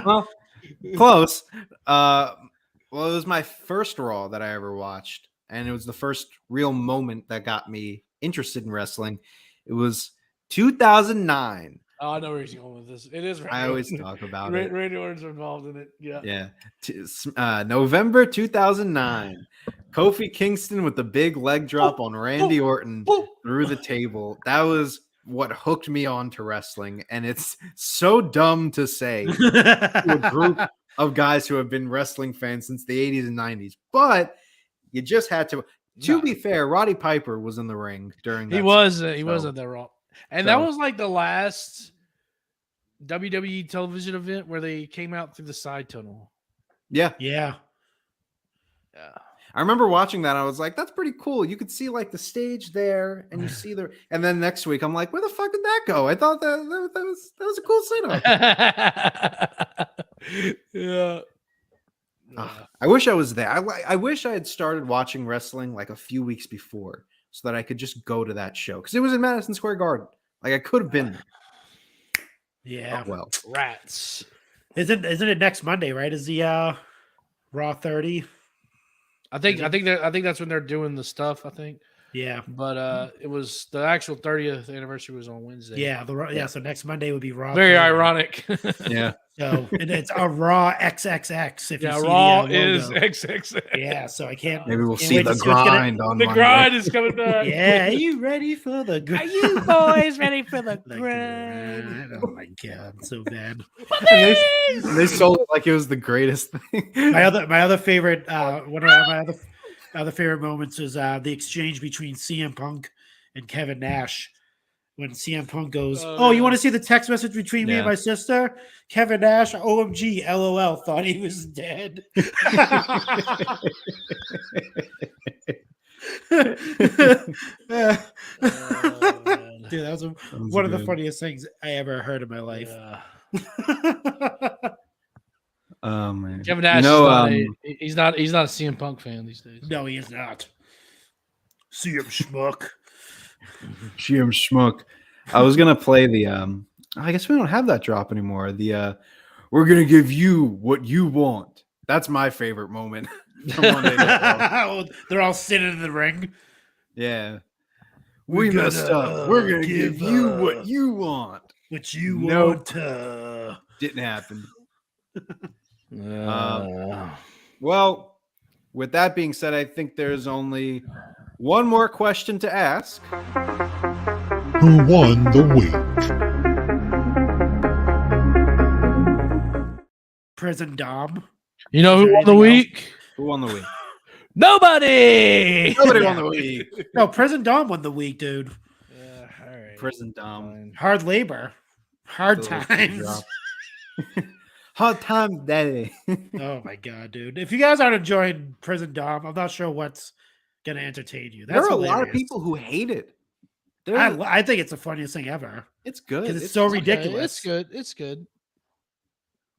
well, close. Well, it was my first Raw that I ever watched, and it was the first real moment that got me interested in wrestling. It was 2009. Oh, I know where he's going with this. It is. I always talk about it. Randy Orton's involved in it. Yeah. Yeah. November 2009. Kofi Kingston with the big leg drop on Randy Orton through the table. That was what hooked me on to wrestling. And it's so dumb to say to a group of guys who have been wrestling fans since the 80s and 90s. But you just had to. To be fair, Roddy Piper was in the ring during that. He was at that Raw. And that was like the last WWE television event where they came out through the side tunnel. Yeah. Yeah. I remember watching that. I was like, that's pretty cool. You could see like the stage there and you see and then next week I'm like, where the fuck did that go? I thought that was a cool setup. Yeah. I wish I was there. I wish I had started watching wrestling like a few weeks before so that I could just go to that show because it was in Madison Square Garden. Like I could have been there. Yeah. Oh, well, Rats. Isn't it next Monday, right? Is the Raw 30? I think that's when they're doing the stuff, I think. Yeah. But it was the actual 30th anniversary was on Wednesday. Yeah, so next Monday would be Raw. Very 30. ironic. yeah. So and it's a Raw XXX. If you see Raw the, is logo. XXX. Yeah, so I can't. Maybe we'll can't see wait the to what's gonna- grind on The Monday. grind is coming back. Yeah, are you ready for the grind? Are you boys ready for the The grind? grind. Oh my god, so bad. And they sold it like it was the greatest thing. My other favorite one of my other favorite moments is the exchange between CM Punk and Kevin Nash. When CM Punk goes, "Oh, you want to see the text message between me and my sister?" Kevin Nash, OMG, LOL, thought he was dead. Dude, that was one of the funniest things I ever heard in my life. Oh man, Kevin Nash he's not a CM Punk fan these days. No, he is not. CM Schmuck. GM Schmuck. I was gonna play the I guess we don't have that drop anymore. The we're gonna give you what you want. That's my favorite moment. from Monday Night Raw. They're all sitting in the ring. Yeah. We messed up. We're gonna give you what you want. What you Nope. want. Didn't happen. Well, with that being said, I think there's only one more question to ask. Who won the week? Prison Dom. You know who won the week? Who won the week? Nobody. Nobody won the week. No, Prison Dom won the week, dude. Yeah, all right. Prison Dom. Hard labor. Hard Still times. Hard times, daddy. Oh my god, dude. If you guys aren't enjoying Prison Dom, I'm not sure what's gonna entertain you. There That's are a lot of hilarious. people who hate it. I think it's the funniest thing ever. It's good. Because it's so Okay, ridiculous. it's good. It's good.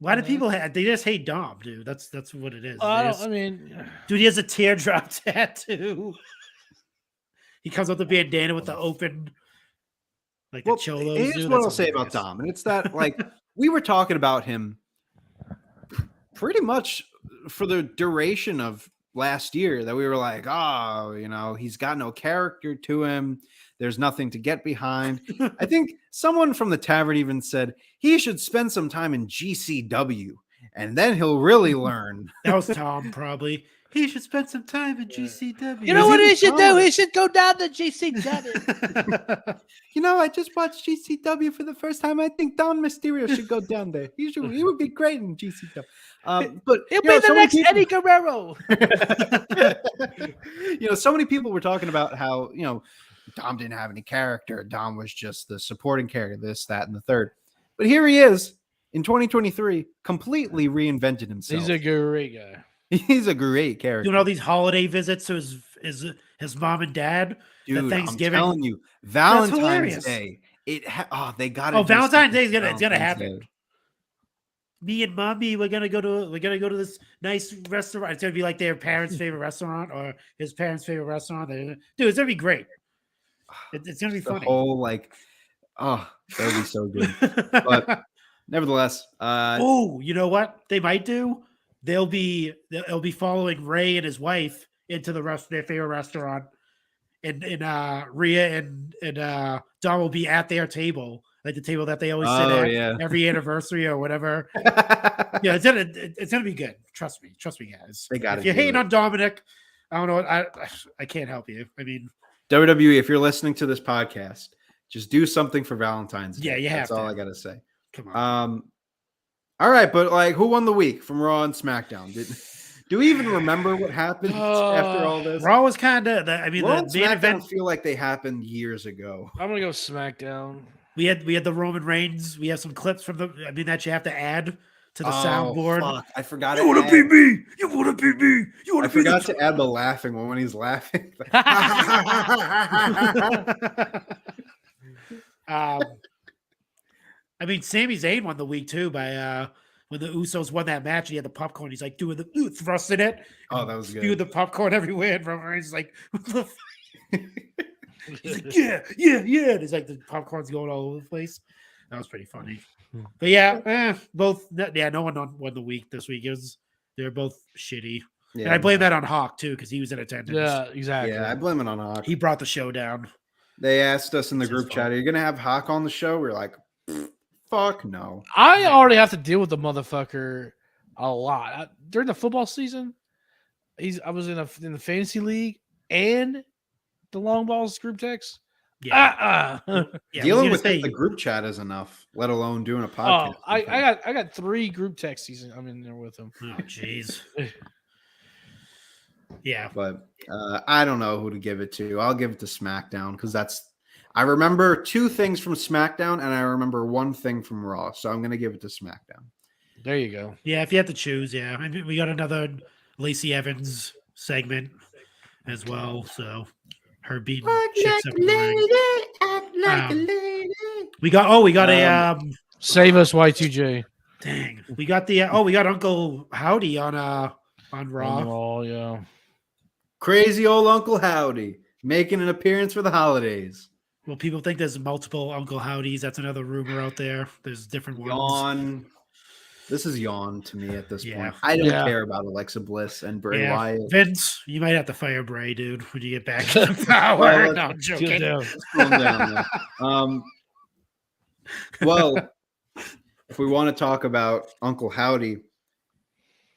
Why do people they just hate Dom, dude? That's what it is. They just- I mean, dude, he has a teardrop tattoo. He comes with the bandana with the open, like the cholos. Here's dude. what That's I'll say about hilarious. Dom, and it's that like we were talking about him pretty much for the duration of last year that we were like, oh, he's got no character to him. There's nothing to get behind. I think someone from the tavern even said he should spend some time in GCW and then he'll really learn. That was Tom, probably. He should spend some time in GCW. You know what he should do? He should go down to GCW. I just watched GCW for the first time. I think Don Mysterio should go down there. He would be great in GCW. But He'll be the next Eddie Guerrero. So many people were talking about how, Dom didn't have any character. Dom was just the supporting character, this, that, and the third. But here he is in 2023, completely reinvented himself. He's a great guy. He's a great character. Doing all these holiday visits to his mom and dad. Dude, Thanksgiving. I'm telling you, Valentine's Day. They got it. Oh, Valentine's Day it's gonna happen. Me and mommy, we're gonna go to this nice restaurant. It's gonna be like their parents' favorite restaurant or his parents' favorite restaurant. Dude, it's gonna be great. It's gonna be funny. That would be so good. But nevertheless, you know what they might do? They'll be following Ray and his wife into their favorite restaurant, and Rhea and Dom will be at their table, like the table that they always sit at every anniversary or whatever. Yeah, it's gonna be good. Trust me, guys. They got it. If you're hating on Dominic, I don't know. I can't help you. I mean, WWE, if you're listening to this podcast, just do something for Valentine's Day. Yeah, you have That's to. all I gotta say. Come on. All right, but like, who won the week from Raw and SmackDown? Do we even remember what happened after all this? Raw was kind of. Raw and the main SmackDown event feel like they happened years ago. I'm gonna go SmackDown. We had the Roman Reigns. We have some clips from that you have to add to the soundboard. Fuck. I forgot. You want to be me? You want to be me? You want I to be? forgot to add the laughing one when he's laughing. I mean, Sami Zayn won the week too by when the Usos won that match. He had the popcorn. He's like doing the thrusting it. Oh, that was good. Spewed the popcorn everywhere. And Roman Reigns is like, what the fuck? He's like, yeah. And it's like the popcorn's going all over the place. That was pretty funny. But both. No one won the week this week. They're both shitty. Yeah, and I blame that on Hawk too because he was in attendance. Yeah, exactly. Yeah, I blame it on Hawk. He brought the show down. They asked us in the It's his group chat, "Are you gonna have Hawk on the show?" We're like, "Fuck no." I already have to deal with the motherfucker a lot during the football season. I was in the fantasy league and the long balls group text. Yeah. Dealing with the group chat is enough, let alone doing a podcast. Oh, I got 3 group text seasons. I'm in there with them. Oh, jeez. Yeah, but I don't know who to give it to. I'll give it to SmackDown because I remember 2 things from SmackDown and I remember 1 thing from Raw, so I'm going to give it to SmackDown. There you go. Yeah, if you had to choose, I mean, we got another Lacey Evans segment as well, so her beating chicks up in the ring. We got a save us Y2J. Dang, we got we got Uncle Howdy on Raw. On Raw, yeah. Crazy old Uncle Howdy making an appearance for the holidays. Well, people think there's multiple Uncle Howdies. That's another rumor out there. There's different ones. Yawn. This is yawn to me at this point. I don't care about Alexa Bliss and Bray Wyatt. Vince, you might have to fire Bray, dude, when you get back to the power. No, I'm joking. Calm down. Well, if we want to talk about Uncle Howdy,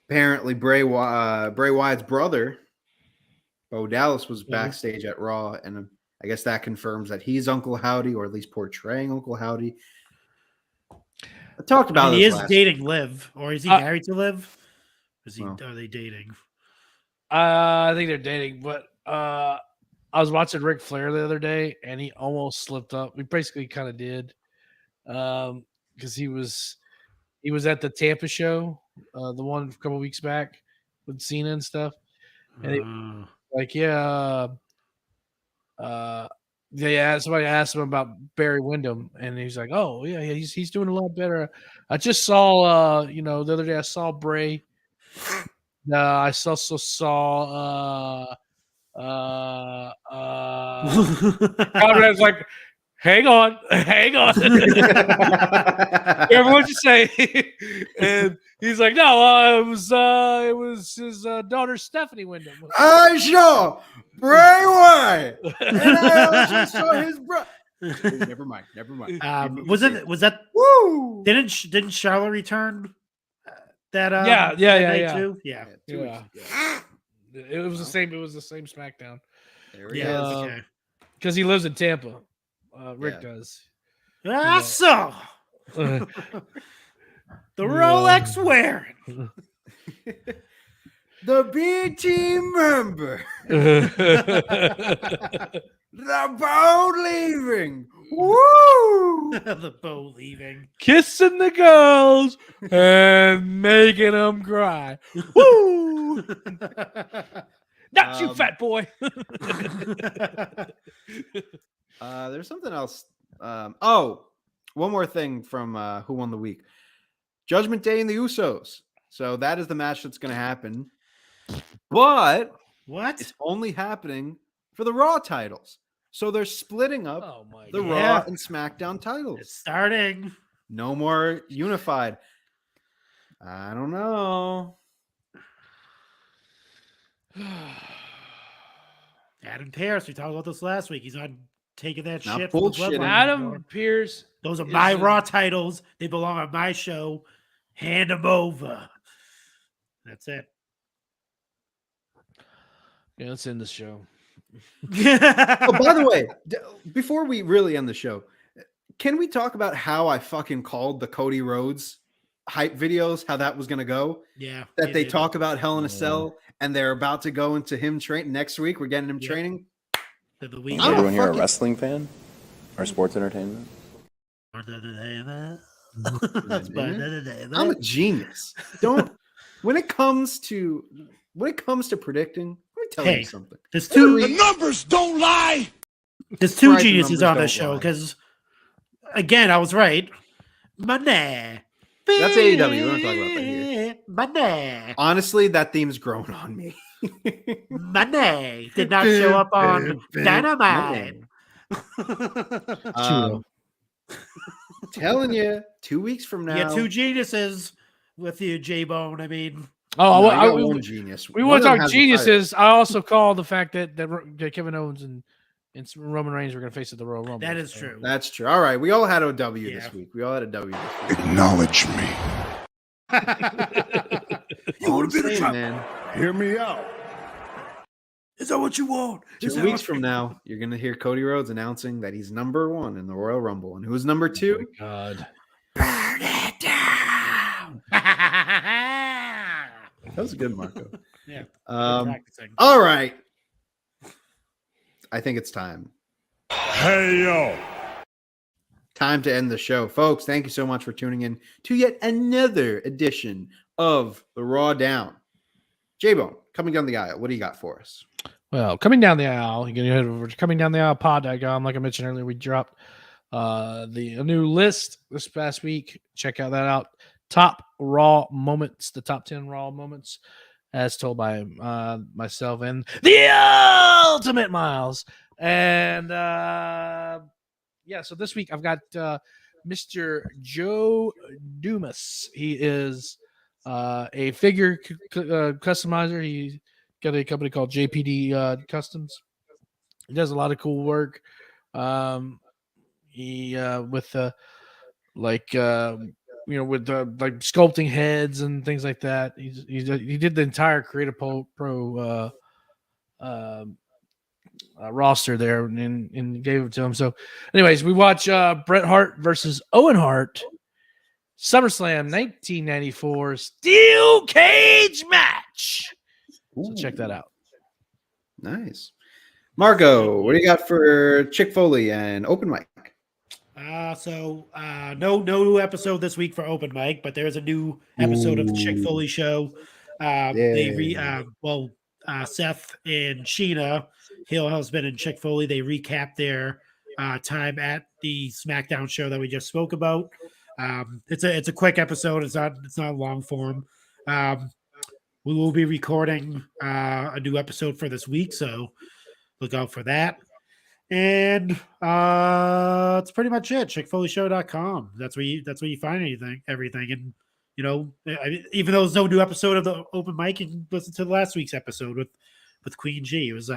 apparently Bray Wyatt's brother, Bo Dallas, was backstage at Raw, and I guess that confirms that he's Uncle Howdy, or at least portraying Uncle Howdy. I talked about he this is dating Liv, or is he married to Liv? Are they dating? I think they're dating, but I was watching Ric Flair the other day, and he almost slipped up. We basically kind of did, because he was at the Tampa show, the one a couple weeks back with Cena and stuff, and somebody asked him about Barry Windham, and he's like, "Oh yeah, he's doing a lot better." I just saw, the other day I saw Bray. I also saw Conrad's like, hang on. Everyone just say, and he's like, no, it was his daughter Stephanie Wyndham. I saw Bray Wyatt, and I also saw his brother. Never mind. Was that? Woo! Didn't Charlotte return? That Yeah. too? Yeah. 2 weeks. Yeah. It was the same. It was the same SmackDown. There he Yeah. is. Okay. Because he lives in Tampa. Rick Yeah. does. I saw the Rolex wearing. The B team member, the boat leaving. Woo! The bow leaving. Kissing the girls and making them cry. Woo! Not you, fat boy. There's something else. One more thing from Who Won the Week. Judgment Day and the Usos. So that is the match that's going to happen. But What? it's only happening for the Raw titles. So they're splitting up Oh my the god. Raw and SmackDown It's titles. starting. No more unified. I don't know. Adam Pearce, we talked about this last week. He's not taking that Not shit from the bullshitting. bloodline Adam anymore. Pierce. Those are is my a- Raw titles. They belong on my show. Hand them over. That's it. Yeah, let's end the show. Oh, by the way, before we really end the show, can we talk about how I fucking called the Cody Rhodes hype videos, how that was going to go? Yeah. That you they did. talk about Hell in a Cell and they're about to go into him train next week. We're getting him Yep. training. To the week. I'm a Everyone here a fucking- wrestling fan or sports entertainment? I'm a genius. When it comes to predicting, let me tell Hey. you something. There's two numbers don't lie. There's two Right, the geniuses numbers on this don't show lie. because, again, I was right. Money. That's AEW. We don't talk about that here. Money. Honestly, that theme's grown on me. Money did not show up on Dynamite. Telling you, 2 weeks from now. Yeah, two geniuses with you, J-Bone. I mean, Oh, No, I, you got we, one genius. we One want of to them talk has the title. geniuses. I also call the fact that Kevin Owens and Roman Reigns were going to face at the Royal Rumble. that is So- true. That's true. All right, we all had OW this Yeah. week. We all had a W this week. Acknowledge me. I'm saying, man. Hear me out. Is that what you want? 2 weeks from now, you're gonna hear Cody Rhodes announcing that he's number 1 in the Royal Rumble, and who's number 2? God. Burn it down. That was good, Marco. Yeah. All right. I think it's time. Hey, yo. Time to end the show. Folks, thank you so much for tuning in to yet another edition of the Raw Down. J-Bone, coming down the aisle, what do you got for us? Well, coming down the aisle, you can head over to coming down the aisle pod.com. Like I mentioned earlier, we dropped a new list this past week. Check that out. Top Raw moments, the top 10 Raw moments, as told by myself and the Ultimate Miles. And so this week I've got Mr. Joe Dumas. He is a figure customizer. He got a company called JPD Customs. He does a lot of cool work. He with like sculpting heads and things like that. He did the entire Creative Pro roster there and gave it to him. So, anyways, we watch Bret Hart versus Owen Hart, SummerSlam 1994 Steel Cage match. So check that out. Nice. Marco, what do you got for Chick Foley and Open Mic? No new episode this week for Open Mic, but there's a new episode of the Chick Foley show. Seth and Sheena, Hill Husband and Chick Foley, they recap their time at the SmackDown show that we just spoke about. It's a quick episode. It's not long form. We will be recording a new episode for this week, so look out for that. And that's pretty much it. ChickFoleyShow.com. That's where you find everything. And even though there's no new episode of the open mic, you can listen to last week's episode with Queen G. It was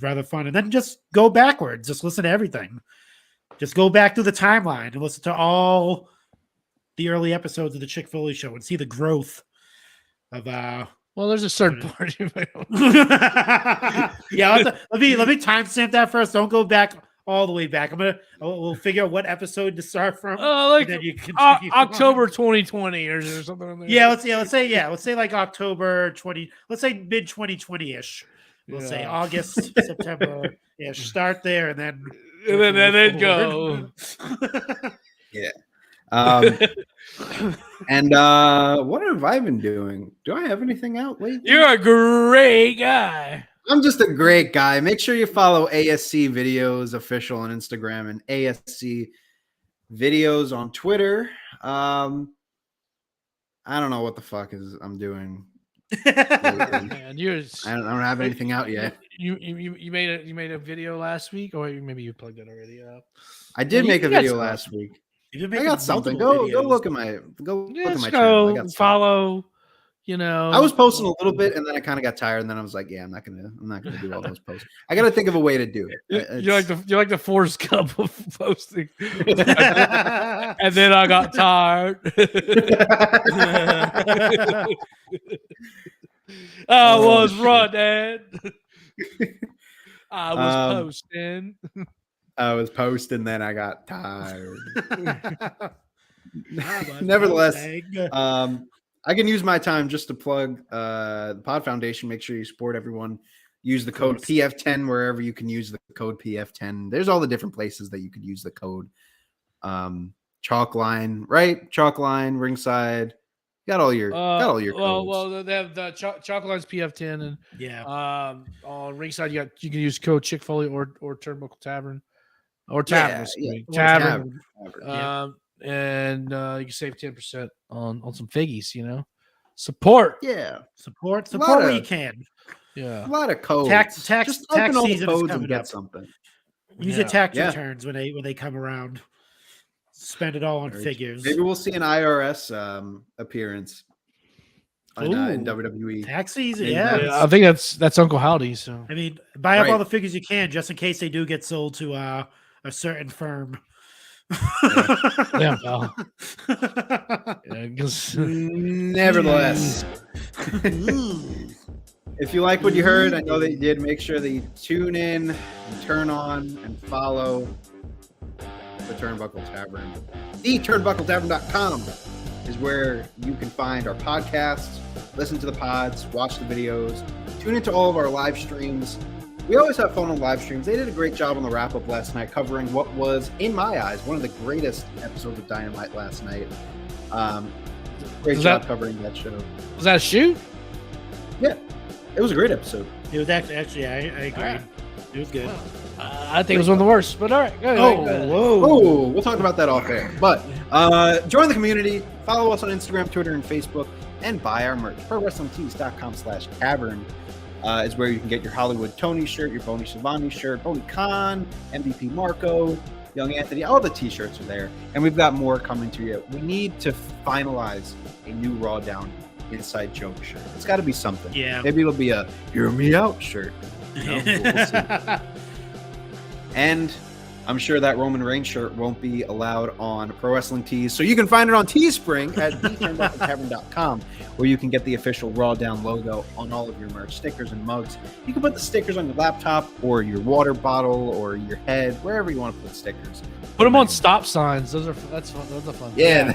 rather fun. And then just go backwards. Just listen to everything. Just go back through the timeline and listen to all the early episodes of the Chick Foley Show and see the growth of Well, there's a certain part. Yeah, let me timestamp that first. Don't go back all the way back. We'll figure out what episode to start from. Like and then you can October 2020 or something. Like that. Yeah, let's say like October 20. Let's say mid 2020 ish. We'll say August, September. Yeah, start there and then go. Yeah. And what have I been doing? Do I have anything out lately? You're a great guy. I'm just a great guy. Make sure you follow ASC Videos Official on Instagram and ASC Videos on Twitter. I don't know what the fuck I'm doing. Man, I don't have anything out yet. You made a video last week, or maybe you plugged it already up. I did make a video last week. I got something. Go look at my look at my channel. I got follow. I was posting a little bit, and then I kind of got tired, and then I was like, "Yeah, I'm not gonna do all those posts. I got to think of a way to do it." You're like the Forrest Gump of posting, and then I got tired. I was running. I was posting. I was posting, then I got tired. Nevertheless, I can use my time just to plug the Pod Foundation. Make sure you support everyone. Use the code PF10 wherever you can use the code PF10. There's all the different places that you could use the code. Chalkline, right? Chalkline, Ringside. Got all your codes. Well, they have the Chalkline's PF10, and on Ringside you can use code Chick Foley or Turnbuckle Tavern or Tavern. Tavern. And you can save 10% on some figgies. Support. Support where you can. Yeah, a lot of codes. Tax just open all the season codes is and coming get up. something. Use your tax returns when they come around. Spend it all on figures. Maybe we'll see an IRS appearance in WWE. Tax season, I think that's Uncle Howdy. So I mean, buy up all the figures you can, just in case they do get sold to a certain firm. Yeah, pal. Nevertheless, if you like what you heard, I know that you did. Make sure that you tune in and turn on and follow the Turnbuckle Tavern. The Turnbuckletavern.com is where you can find our podcasts, listen to the pods, watch the videos, tune into all of our live streams. We always have fun on live streams. They did a great job on the wrap-up last night, covering what was, in my eyes, one of the greatest episodes of Dynamite last night. Great job covering that show. Was that a shoot? Yeah, it was a great episode. It was actually I agree. Right. It was good. I think it was one of the worst, but all right. Whoa. We'll talk about that off air. But join the community, follow us on Instagram, Twitter, and Facebook, and buy our merch. ProWrestlingTees.com/tavern is where you can get your Hollywood Tony shirt, your Boney Shivani shirt, Boney Khan, MVP Marco, Young Anthony. All the t-shirts are there. And we've got more coming to you. We need to finalize a new RAWDOWN inside joke shirt. It's got to be something. Yeah. Maybe it'll be a Hear Me Out shirt. We'll see. And I'm sure that Roman Reigns shirt won't be allowed on Pro Wrestling Tees. So you can find it on Teespring at theturnbuckletavern.com, where you can get the official RAWDOWN logo on all of your merch, stickers and mugs. You can put the stickers on your laptop or your water bottle or your head, wherever you want to put stickers. Put them on stop signs. That's fun. Those are fun. Yeah,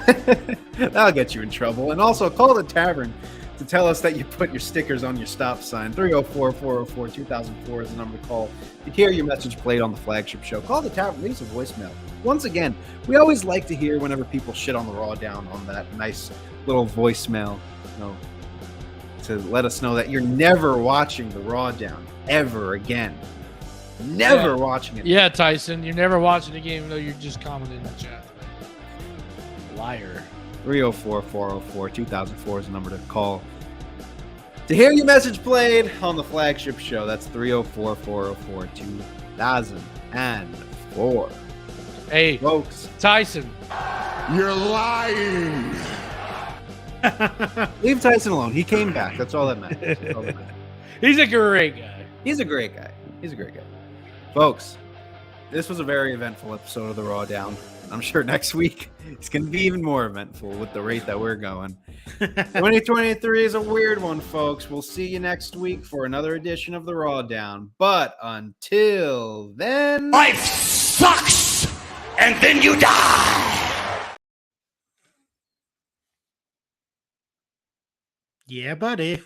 that'll get you in trouble. And also call the tavern to tell us that you put your stickers on your stop sign. 304-404-2004 is the number to call to hear your message played on the flagship show. Call the tavern, leave us a voicemail. Once again, we always like to hear whenever people shit on the RAWDOWN on that nice little voicemail, to let us know that you're never watching the RAWDOWN ever again. Never watching it. Yeah, Tyson, you're never watching the game, even though you're just commenting in the chat. Liar. 304-404-2004 is the number to call to hear your message played on the flagship show. That's 304-404-2004. And 4. Hey, Folks, Tyson. You're lying. leave Tyson alone. He came back. That's all that matters. That's all that matters. He's a great guy. He's a great guy. He's a great guy. Folks, this was a very eventful episode of the Raw Down. I'm sure next week it's going to be even more eventful with the rate that we're going. 2023 is a weird one, folks. We'll see you next week for another edition of the Raw Down. But until then, Life sucks, and then you die. Yeah, buddy.